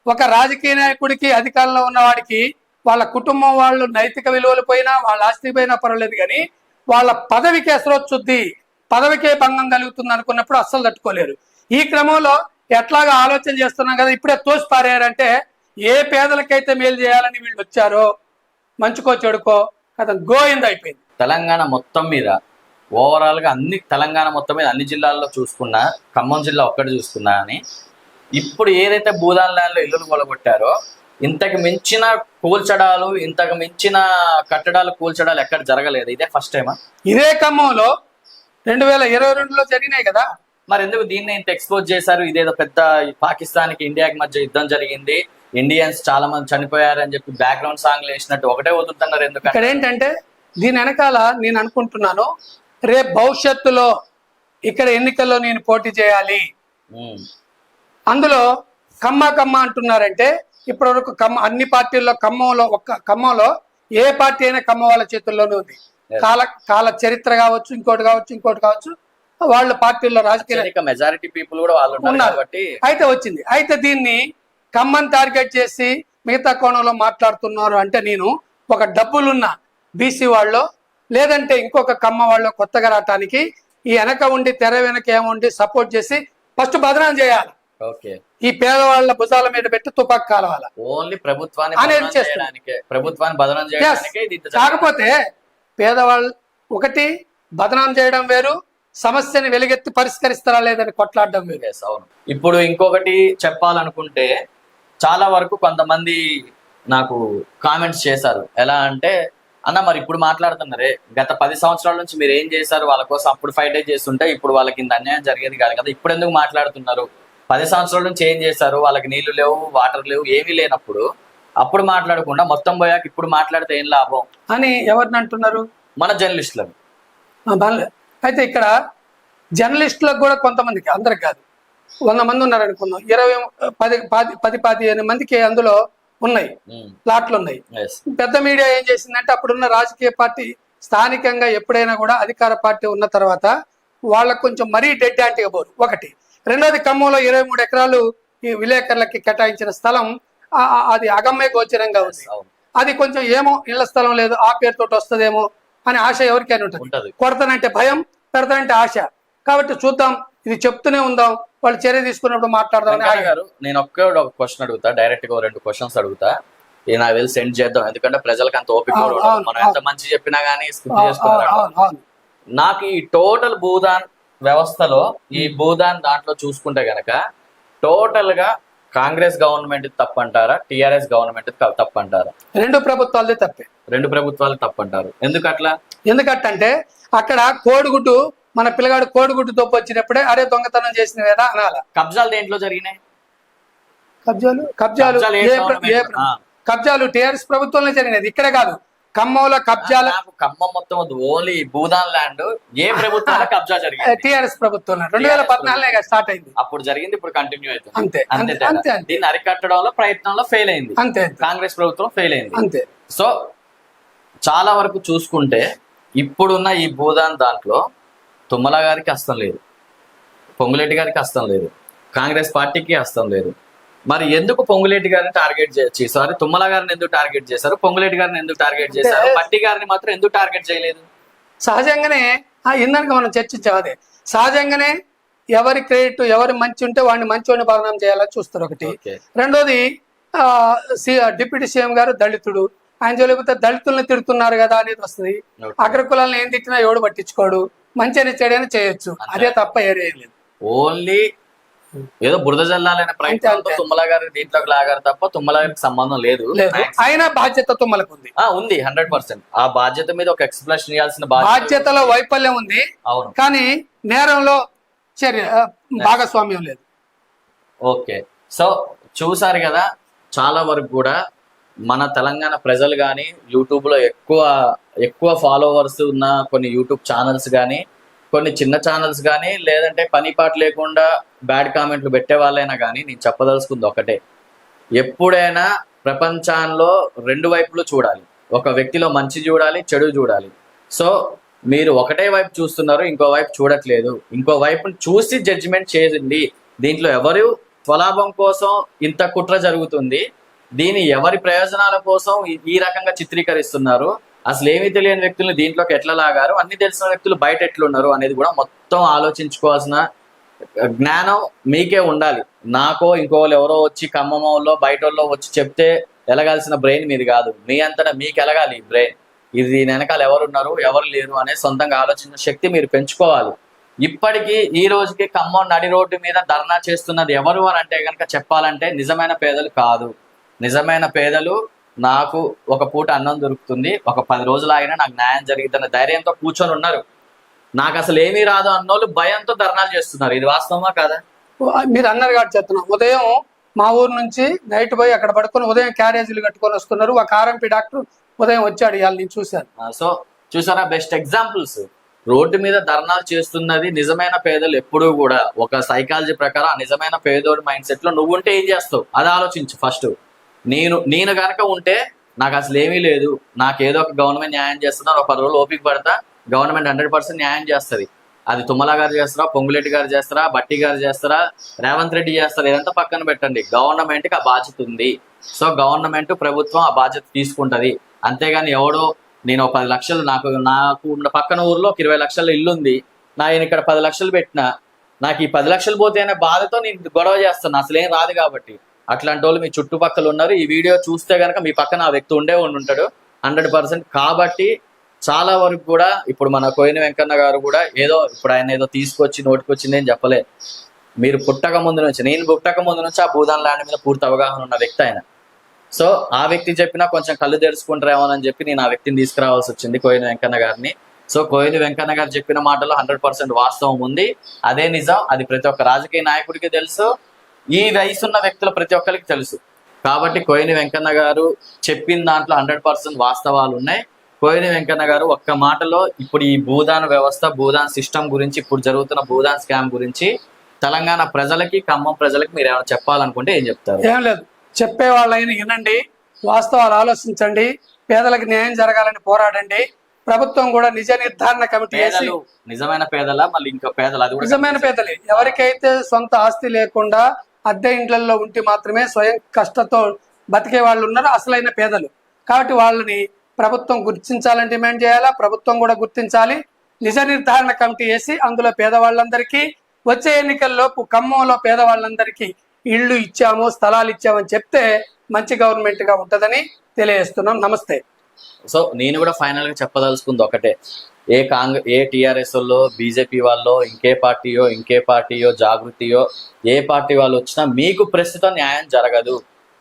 ఒక రాజకీయ నాయకుడికి, అధికారంలో ఉన్నవాడికి వాళ్ళ కుటుంబం వాళ్ళు నైతిక విలువలు పోయినా, వాళ్ళ ఆస్తి పోయినా పర్వాలేదు, కానీ వాళ్ళ పదవికి ఎసరొచ్చుద్ది, పదవికే భంగం కలుగుతుంది అనుకున్నప్పుడు అస్సలు తట్టుకోలేరు. ఈ క్రమంలో ఎట్లాగా ఆలోచన చేస్తున్నాం కదా, ఇప్పుడే తోసి పారేయారంటే ఏ పేదలకైతే మేలు చేయాలని వీళ్ళు వచ్చారో, మంచుకో చెడుకో కదా గోయింది అయిపోయింది. తెలంగాణ మొత్తం మీద ఓవరాల్ గా తెలంగాణ మొత్తం మీద అన్ని జిల్లాల్లో చూసుకున్నా, ఖమ్మం జిల్లా ఒక్కటి చూసుకున్నా అని ఇప్పుడు ఏదైతే భూదాన్ ల్యాండ్ లో ఇల్లులు కొలగొట్టారో ఇంతకు మించిన కూల్చడాలు, ఇంతకు మించిన కట్టడాలు కూల్చడాలు ఎక్కడ జరగలేదు. ఇదే ఫస్ట్ టైమా? ఇదే ఖమ్మంలో 2022లో జరిగినాయి కదా. మరి ఎందుకు దీన్ని ఇంత ఎక్స్పోజ్ చేశారు? ఇదేదో పెద్ద పాకిస్తాన్ కి ఇండియాకి మధ్య యుద్ధం జరిగింది, ఇండియన్స్ చాలా మంది చనిపోయారు అని చెప్పి బ్యాక్గ్రౌండ్ సాంగ్లు వేసినట్టు ఒకటే వదులుతున్నారు ఎందుకంటే? ఇక్కడ ఏంటంటే దీని వెనకాల నేను అనుకుంటున్నాను, రేపు భవిష్యత్తులో ఇక్కడ ఎన్నికల్లో నేను పోటీ చేయాలి, అందులో కమ్మ అంటున్నారంటే ఇప్పటివరకు అన్ని పార్టీల్లో ఖమ్మంలో ఏ పార్టీ అయినా కమ్మ వాళ్ళ చేతుల్లోనే ఉంది. కాల చరిత్ర కావచ్చు, ఇంకోటి కావచ్చు, వాళ్ళ పార్టీల్లో రాజకీయ మెజారిటీ పీపుల్ కూడా వాళ్ళు ఉన్నారు కాబట్టి అయితే వచ్చింది. అయితే దీన్ని ఖమ్మం టార్గెట్ చేసి మిగతా కోణంలో మాట్లాడుతున్నారు అంటే, నేను ఒక డబ్బులున్న బీసీ వాళ్ళు లేదంటే ఇంకొక కమ్మ వాళ్ళు కొత్తగా రావటానికి ఈ వెనక ఉండి తెర వెనక ఏముండి సపోర్ట్ చేసి ఫస్ట్ బదనాం చేయాలి. ఓకే, ఈ పేదవాళ్ళ భుజాల మీద పెట్టి తుపాకు కాలవాలి. ఓన్లీ ప్రభుత్వాన్ని బదనం చేయడానికి. కాకపోతే పేదవాళ్ళు ఒకటి బదనాం చేయడం వేరు, సమస్యని వెలుగెత్తి పరిష్కరిస్తారా లేదని కొట్లాడడం వేరు. అవును. ఇప్పుడు ఇంకొకటి చెప్పాలనుకుంటే, చాలా వరకు కొంతమంది నాకు కామెంట్స్ చేశారు. ఎలా అంటే, అన్న మరి ఇప్పుడు మాట్లాడుతున్నారే, గత 10 సంవత్సరాల నుంచి మీరు ఏం చేశారు వాళ్ళ కోసం, అప్పుడు ఫైట్ చేస్తుంటే ఇప్పుడు వాళ్ళకి ఇంత అన్యాయం జరిగేది కాదు కదా, ఇప్పుడు ఎందుకు మాట్లాడుతున్నారు? 10 సంవత్సరాల నుంచి ఏం చేశారు, వాళ్ళకి నీళ్లు లేవు, వాటర్ లేవు, ఏమీ లేనప్పుడు అప్పుడు మాట్లాడకుండా మొత్తం పోయాక ఇప్పుడు మాట్లాడితే ఏం లాభం అని ఎవరిని అంటున్నారు? మన జర్నలిస్టులను. అయితే ఇక్కడ జర్నలిస్టులకు కూడా కొంతమందికి, అందరికి కాదు, 100 మంది ఉన్నారు అనుకుందాం, 10-15 మందికి అందులో ఉన్నాయి, ప్లాట్లు ఉన్నాయి. పెద్ద మీడియా ఏం చేసిందంటే, అప్పుడున్న రాజకీయ పార్టీ స్థానికంగా ఎప్పుడైనా కూడా అధికార పార్టీ ఉన్న తర్వాత వాళ్ళకు కొంచెం మరీ డెడ్ యాంటీగా పోరు. ఒకటి. రెండోది, ఖమ్మంలో 23 ఎకరాలు ఈ విలేకరులకి కేటాయించిన స్థలం అది అగమ్య గోచరంగా ఉంది. అది కొంచెం ఏమో ఇళ్ల స్థలం లేదు, ఆ పేరుతో వస్తుందేమో అని ఆశ ఎవరికైనా ఉంటుంది. కొడతానంటే భయం, పెడతానంటే ఆశ. కాబట్టి చూద్దాం, ఇది చెప్తూనే ఉందాం, వాళ్ళు చర్య తీసుకున్నప్పుడు మాట్లాడదాం. నేను ఒక క్వశ్చన్ అడుగుతా, డైరెక్ట్ గా 2 క్వశ్చన్స్ అడుగుతా, నాకు వెళ్ళి సెండ్ చేద్దాం, ఎందుకంటే ప్రజలకు అంత ఓపిక, మనం ఎంత మంచి చెప్పినా గానీ స్కిప్ చేసుకున్నారు. నాకు ఈ టోటల్ భూదాన్ వ్యవస్థలో, ఈ భూదాన్ దాంట్లో చూసుకుంటే గనక టోటల్ గా కాంగ్రెస్ గవర్నమెంట్ తప్పంటారా, టిఆర్ఎస్ గవర్నమెంట్ తప్పంటారా? 2 ప్రభుత్వాలదే తప్పే. 2 ప్రభుత్వాలు తప్పంటారు. ఎందుకట్లా? ఎందుకంటే అక్కడ కోడిగుడ్డు, మన పిల్లగాడు కోడిగుడ్డు తోపు వచ్చినప్పుడే అరే దొంగతనం చేసిన కదా అనాల. కబ్జాలు దేంట్లో జరిగినాయి? కబ్జాలు టిఆర్ఎస్ ప్రభుత్వంలో జరిగినది, ఇక్కడే కాదు, ఖమ్మంలో కబ్జాలు. ఖమ్మం మొత్తం ఓన్లీ భూదాన్ ల్యాండ్ ఏ ప్రభుత్వంలో కబ్జా జరిగింది? టిఆర్ఎస్ ప్రభుత్వంలో 2014 స్టార్ట్ అయింది. అప్పుడు జరిగింది, ఇప్పుడు కంటిన్యూ అవుతుంది. అంతే. దీన్ని అరికట్టడంలో ప్రయత్నంలో ఫెయిల్ అయింది. అంతే. కాంగ్రెస్ ప్రభుత్వం ఫెయిల్ అయింది. అంతే. సో చాలా వరకు చూసుకుంటే ఇప్పుడున్న ఈ భూదాన్ దాంట్లో తుమ్మల గారికి హస్తం లేదు, పొంగులేటి గారికి హస్తం లేదు, కాంగ్రెస్ పార్టీకి హస్తం లేదు. మరి ఎందుకు పొంగులేటి గారిని టార్గెట్ చేయొచ్చు? సారీ, తుమ్మల గారిని ఎందుకు టార్గెట్ చేశారు, పొంగులేటి గారిని ఎందుకు టార్గెట్ చేశారు, పట్టి గారిని మాత్రం ఎందుకు టార్గెట్ చేయలేదు? సహజంగానే ఇందాక మనం చర్చించాం, అదే సహజంగానే ఎవరి క్రెడిట్, ఎవరి మంచి ఉంటే వాడిని మంచివాడిని బదనాం చేయాలని చూస్తారు. ఒకటి. రెండోది, డిప్యూటీ సీఎం గారు దళితుడు, ఆయన చేయలేకపోతే దళితుల్ని తిడుతున్నారు కదా అనేది వస్తుంది. అగ్రకులాలను ఏం తిట్టినా ఎవడు పట్టించుకోడు, మంచి చెడని చేయొచ్చు, అదే తప్ప ఏరే లేదు. ఓన్లీ ఏదో బురద జల్లాలనే ప్రయత్నంతో తుమ్మల గారి దీంట్లోకి లాగారు తప్ప తుమ్మల గారికి సంబంధం లేదు. అయినా బాధ్యత తుమ్మలకు ఉంది. 100%. ఆ బాధ్యత మీద ఒక ఎక్స్ప్లెనేషన్ ఇవ్వాల్సిన బాధ్యతలో వైఫల్యం ఉంది. అవును, కానీ నేరంలో చర్య భాగస్వామ్యం లేదు. ఓకే, సో చూసారు కదా, చాలా వరకు కూడా మన తెలంగాణ ప్రజలు కానీ యూట్యూబ్లో ఎక్కువ ఫాలోవర్స్ ఉన్న కొన్ని యూట్యూబ్ ఛానల్స్ కానీ, కొన్ని చిన్న ఛానల్స్ కానీ, లేదంటే పని పాట లేకుండా బ్యాడ్ కామెంట్లు పెట్టే వాళ్ళైనా కానీ, నేను చెప్పదలుచుకుంది ఒకటే, ఎప్పుడైనా ప్రపంచంలో 2 వైపులు చూడాలి. ఒక వ్యక్తిలో మంచి చూడాలి, చెడు చూడాలి. సో మీరు ఒకటే వైపు చూస్తున్నారు, ఇంకో వైపు చూడట్లేదు. ఇంకో వైపుని చూసి జడ్జిమెంట్ చేయండి. దీంట్లో ఎవరు స్వలాభం కోసం ఇంత కుట్ర జరుగుతుంది, దీని ఎవరి ప్రయోజనాల కోసం ఈ రకంగా చిత్రీకరిస్తున్నారు, అసలు ఏమీ తెలియని వ్యక్తులను దీంట్లోకి ఎట్లా లాగారు, అన్ని తెలిసిన వ్యక్తులు బయట ఎట్లున్నారు అనేది కూడా మొత్తం ఆలోచించుకోవాల్సిన జ్ఞానం మీకే ఉండాలి. నాకో ఇంకోళ్ళు ఎవరో వచ్చి ఖమ్మంలో బయట వచ్చి చెప్తే ఎలగాల్సిన బ్రెయిన్ మీది కాదు, మీ అంతటా మీకు ఎలగాలి బ్రెయిన్. ఇది వెనకాల ఎవరున్నారు, ఎవరు లేరు అనే సొంతంగా ఆలోచించిన శక్తి మీరు పెంచుకోవాలి. ఇప్పటికీ ఈ రోజుకి ఖమ్మం నడి రోడ్డు మీద ధర్నా చేస్తున్నది ఎవరు అని అంటే కనుక చెప్పాలంటే నిజమైన పేదలు కాదు. నిజమైన పేదలు నాకు ఒక పూట అన్నం దొరుకుతుంది, ఒక 10 రోజులు ఆగినా నాకు న్యాయం జరిగిద్దన్న ధైర్యంతో కూర్చొని ఉన్నారు. నాకు అసలు ఏమీ రాదు అన్నోళ్ళు భయంతో ధర్నాలు చేస్తున్నారు. ఇది వాస్తవమా కాదా? మీరు అన్నారు కాబట్టి చెప్తున్నాం. ఉదయం మా ఊరు నుంచి నైట్ పోయి అక్కడ పడుకొని ఉదయం క్యారేజీలు కట్టుకొని వస్తున్నారు. ఒక ఆర్ఎంపీ డాక్టర్ ఉదయం వచ్చాడు, ఇవాళ నేను చూశాను. సో చూసారా, బెస్ట్ ఎగ్జాంపుల్స్. రోడ్డు మీద ధర్నాలు చేస్తున్నది నిజమైన పేదలు. ఎప్పుడూ కూడా ఒక సైకాలజీ ప్రకారం ఆ నిజమైన పేదోడి మైండ్ సెట్ లో నువ్వు ఉంటే ఏం చేస్తావు అది ఆలోచించు ఫస్ట్. నేను కనుక ఉంటే నాకు అసలు ఏమీ లేదు, నాకు ఏదో ఒక గవర్నమెంట్ న్యాయం చేస్తున్నా, ఒక 10 రోజులు ఓపిక పడతా, గవర్నమెంట్ 100% న్యాయం చేస్తుంది. అది తుమ్మల గారు చేస్తారా, పొంగులేటి గారు చేస్తారా, బట్టి గారు చేస్తారా, రేవంత్ రెడ్డి చేస్తారా, ఇదంతా పక్కన పెట్టండి. గవర్నమెంట్కి ఆ బాధ్యత ఉంది. సో గవర్నమెంట్, ప్రభుత్వం ఆ బాధ్యత తీసుకుంటది. అంతేగాని ఎవడో నేను 10 లక్షలు నాకు ఉన్న పక్కన ఊర్లో ఒక 20 లక్షల ఇల్లు ఉంది, నేను ఇక్కడ 10 లక్షలు పెట్టినా నాకు ఈ 10 లక్షలు పోతే అనే బాధతో నేను గొడవ చేస్తాను. అసలు ఏం రాదు కాబట్టి. అట్లాంటి వాళ్ళు మీ చుట్టుపక్కల ఉన్నారు. ఈ వీడియో చూస్తే కనుక మీ పక్కన ఆ వ్యక్తి ఉండే ఉంటాడు 100%. కాబట్టి చాలా వరకు కూడా ఇప్పుడు మన కోయిన వెంకన్న గారు కూడా ఏదో ఇప్పుడు ఆయన ఏదో తీసుకొచ్చి నోటికొచ్చింది అని చెప్పలే. మీరు పుట్టక ముందు నుంచి, నేను పుట్టక ముందు నుంచి ఆ భూదాన్ ల్యాండ్ మీద పూర్తి అవగాహన ఉన్న వ్యక్తి ఆయన. సో ఆ వ్యక్తి చెప్పినా కొంచెం కళ్ళు తెరుచుకుంటారేమోనని చెప్పి నేను ఆ వ్యక్తిని తీసుకురావాల్సి వచ్చింది, కోయిన వెంకన్న గారిని. సో కోయిన వెంకన్న గారు చెప్పిన మాటలో 100% వాస్తవం ఉంది. అదే నిజం. అది ప్రతి ఒక్క రాజకీయ నాయకుడికి తెలుసు, ఈ వయసున్న వ్యక్తులు ప్రతి ఒక్కరికి తెలుసు. కాబట్టి కోయిన వెంకన్న గారు చెప్పిన దాంట్లో 100% వాస్తవాలు ఉన్నాయి. కోయిన వెంకన్న గారు ఒక్క మాటలో ఇప్పుడు ఈ భూదాన్ వ్యవస్థ, భూదాన్ సిస్టమ్ గురించి, ఇప్పుడు జరుగుతున్న భూదాన్ స్కామ్ గురించి తెలంగాణ ప్రజలకి, ఖమ్మం ప్రజలకి మీరు ఏమైనా చెప్పాలనుకుంటే ఏం చెప్తారు? ఏం లేదు, చెప్పే వాళ్ళైనా వినండి, వాస్తవాలు ఆలోచించండి, పేదలకు న్యాయం జరగాలని పోరాడండి. ప్రభుత్వం కూడా నిజ నిర్ధారణ కమిటీ వేసి, నిజమైన పేదల మళ్ళీ ఇంకా పేదలు, అది కూడా నిజమైన పేదలే ఎవరికైతే సొంత ఆస్తి లేకుండా అద్దె ఇండ్లలో ఉంటే మాత్రమే స్వయం కష్టంతో బతికే వాళ్ళు ఉన్నారు అసలైన పేదలు. కాబట్టి వాళ్ళని ప్రభుత్వం గుర్తించాలని డిమాండ్ చేయాలా, ప్రభుత్వం కూడా గుర్తించాలి. నిజ నిర్ధారణ కమిటీ వేసి అందులో పేదవాళ్ళందరికీ వచ్చే ఎన్నికల్లోపు ఖమ్మంలో పేదవాళ్ళందరికీ ఇళ్ళు ఇచ్చాము, స్థలాలు ఇచ్చామని చెప్తే మంచి గవర్నమెంట్ గా ఉంటదని తెలియజేస్తున్నాం. నమస్తే. సో నేను కూడా ఫైనల్ గా చెప్పదలుచుకుంది ఒకటే, ఏ టీఆర్ఎస్ వాళ్ళు, బీజేపీ వాళ్ళు, ఇంకే పార్టీయో జాగృతియో ఏ పార్టీ వాళ్ళు వచ్చినా మీకు ప్రస్తుతం న్యాయం జరగదు.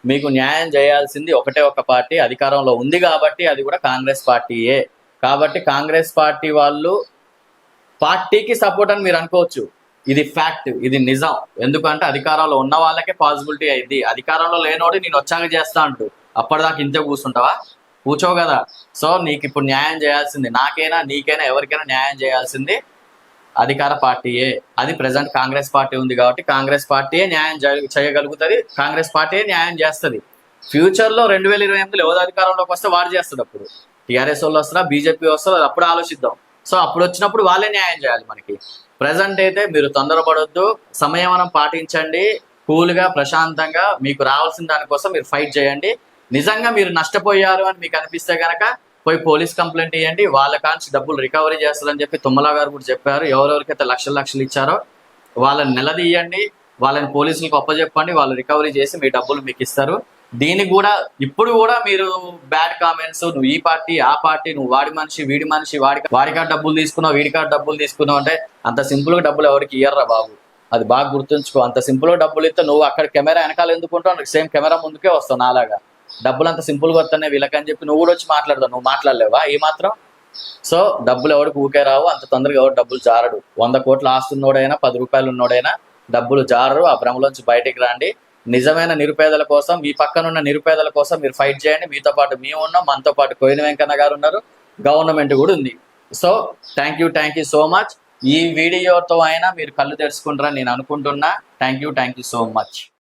మీకు న్యాయం చేయాల్సింది ఒకటే ఒక పార్టీ అధికారంలో ఉంది కాబట్టి, అది కూడా కాంగ్రెస్ పార్టీయే. కాబట్టి కాంగ్రెస్ పార్టీ వాళ్ళు పార్టీకి సపోర్ట్ అని మీరు అనుకోవచ్చు, ఇది ఫ్యాక్ట్, ఇది నిజం. ఎందుకంటే అధికారంలో ఉన్న వాళ్ళకే పాసిబిలిటీ అయింది. అధికారంలో లేనోడు నేను వచ్చాక చేస్తా అంటూ అప్పటిదాకా ఇంతే కూర్చుంటావా? కూర్చోవు కదా. సో నీకు ఇప్పుడు న్యాయం చేయాల్సింది, నాకైనా నీకైనా ఎవరికైనా న్యాయం చేయాల్సింది అధికార పార్టీయే. అది ప్రజెంట్ కాంగ్రెస్ పార్టీ ఉంది కాబట్టి కాంగ్రెస్ పార్టీయే న్యాయం చేయగలుగుతుంది, కాంగ్రెస్ పార్టీయే న్యాయం చేస్తుంది. ఫ్యూచర్లో 2028లో ఎవరు అధికారంలోకి వస్తే వాడు చేస్తుంది. అప్పుడు టీఆర్ఎస్ వాళ్ళు వస్తారా, బీజేపీ వస్తారో అది అప్పుడు ఆలోచిద్దాం. సో అప్పుడు వచ్చినప్పుడు వాళ్ళే న్యాయం చేయాలి మనకి. ప్రజెంట్ అయితే మీరు తొందరపడొద్దు, సంయమనం పాటించండి, కూల్గా ప్రశాంతంగా మీకు రావాల్సిన దానికోసం మీరు ఫైట్ చేయండి. నిజంగా మీరు నష్టపోయారు అని మీకు అనిపిస్తే కనుక పోయి పోలీస్ కంప్లైంట్ ఇవ్వండి, వాళ్ళ కాంచి డబ్బులు రికవరీ చేస్తారని చెప్పి తుమ్మల గారు కూడా చెప్పారు. ఎవరెవరికైతే లక్షలు ఇచ్చారో వాళ్ళని నిలదీయండి, వాళ్ళని పోలీసులకు అప్పచెప్పండి, వాళ్ళు రికవరీ చేసి మీ డబ్బులు మీకు ఇస్తారు. దీనికి కూడా ఇప్పుడు కూడా మీరు బ్యాడ్ కామెంట్స్, నువ్వు ఈ పార్టీ ఆ పార్టీ, నువ్వు వాడి మనిషి వీడి మనిషి, వాడికాడ డబ్బులు తీసుకున్నావు వీడికాడ డబ్బులు తీసుకున్నావు అంటే అంత సింపుల్గా డబ్బులు ఎవరికి ఇయ్యర్రా బాబు. అది బాగా గుర్తుంచుకో. అంత సింపుల్గా డబ్బులు ఇస్తే నువ్వు అక్కడ కెమెరా వెనకాల ఎందుకుంటావు, సేమ్ కెమెరా ముందుకే వస్తావు నాలాగా. డబ్బులు అంత సింపుల్గా వస్తున్నాయి వీళ్ళకని చెప్పి నువ్వు కూడా వచ్చి మాట్లాడతావు. నువ్వు మాట్లాడలేవా ఈ మాత్రం? సో డబ్బులు ఎవరికి ఊకే రావు, అంత తొందరగా ఎవరు డబ్బులు జారడు. 100 కోట్ల ఆస్తున్నోడైనా 10 రూపాయలు ఉన్నోడైనా డబ్బులు జారరు. ఆ భ్రమలోంచి బయటికి రండి. నిజమైన నిరుపేదల కోసం, మీ పక్కనున్న నిరుపేదల కోసం మీరు ఫైట్ చేయండి. మీతో పాటు మేము ఉన్నాం, మనతో పాటు కోయిన వెంకన్న గారు ఉన్నారు, గవర్నమెంట్ కూడా ఉంది. So thank you so much. ఈ వీడియోతో అయినా మీరు కళ్ళు తెరుచుకుంటారని నేను అనుకుంటున్నా. Thank you so much.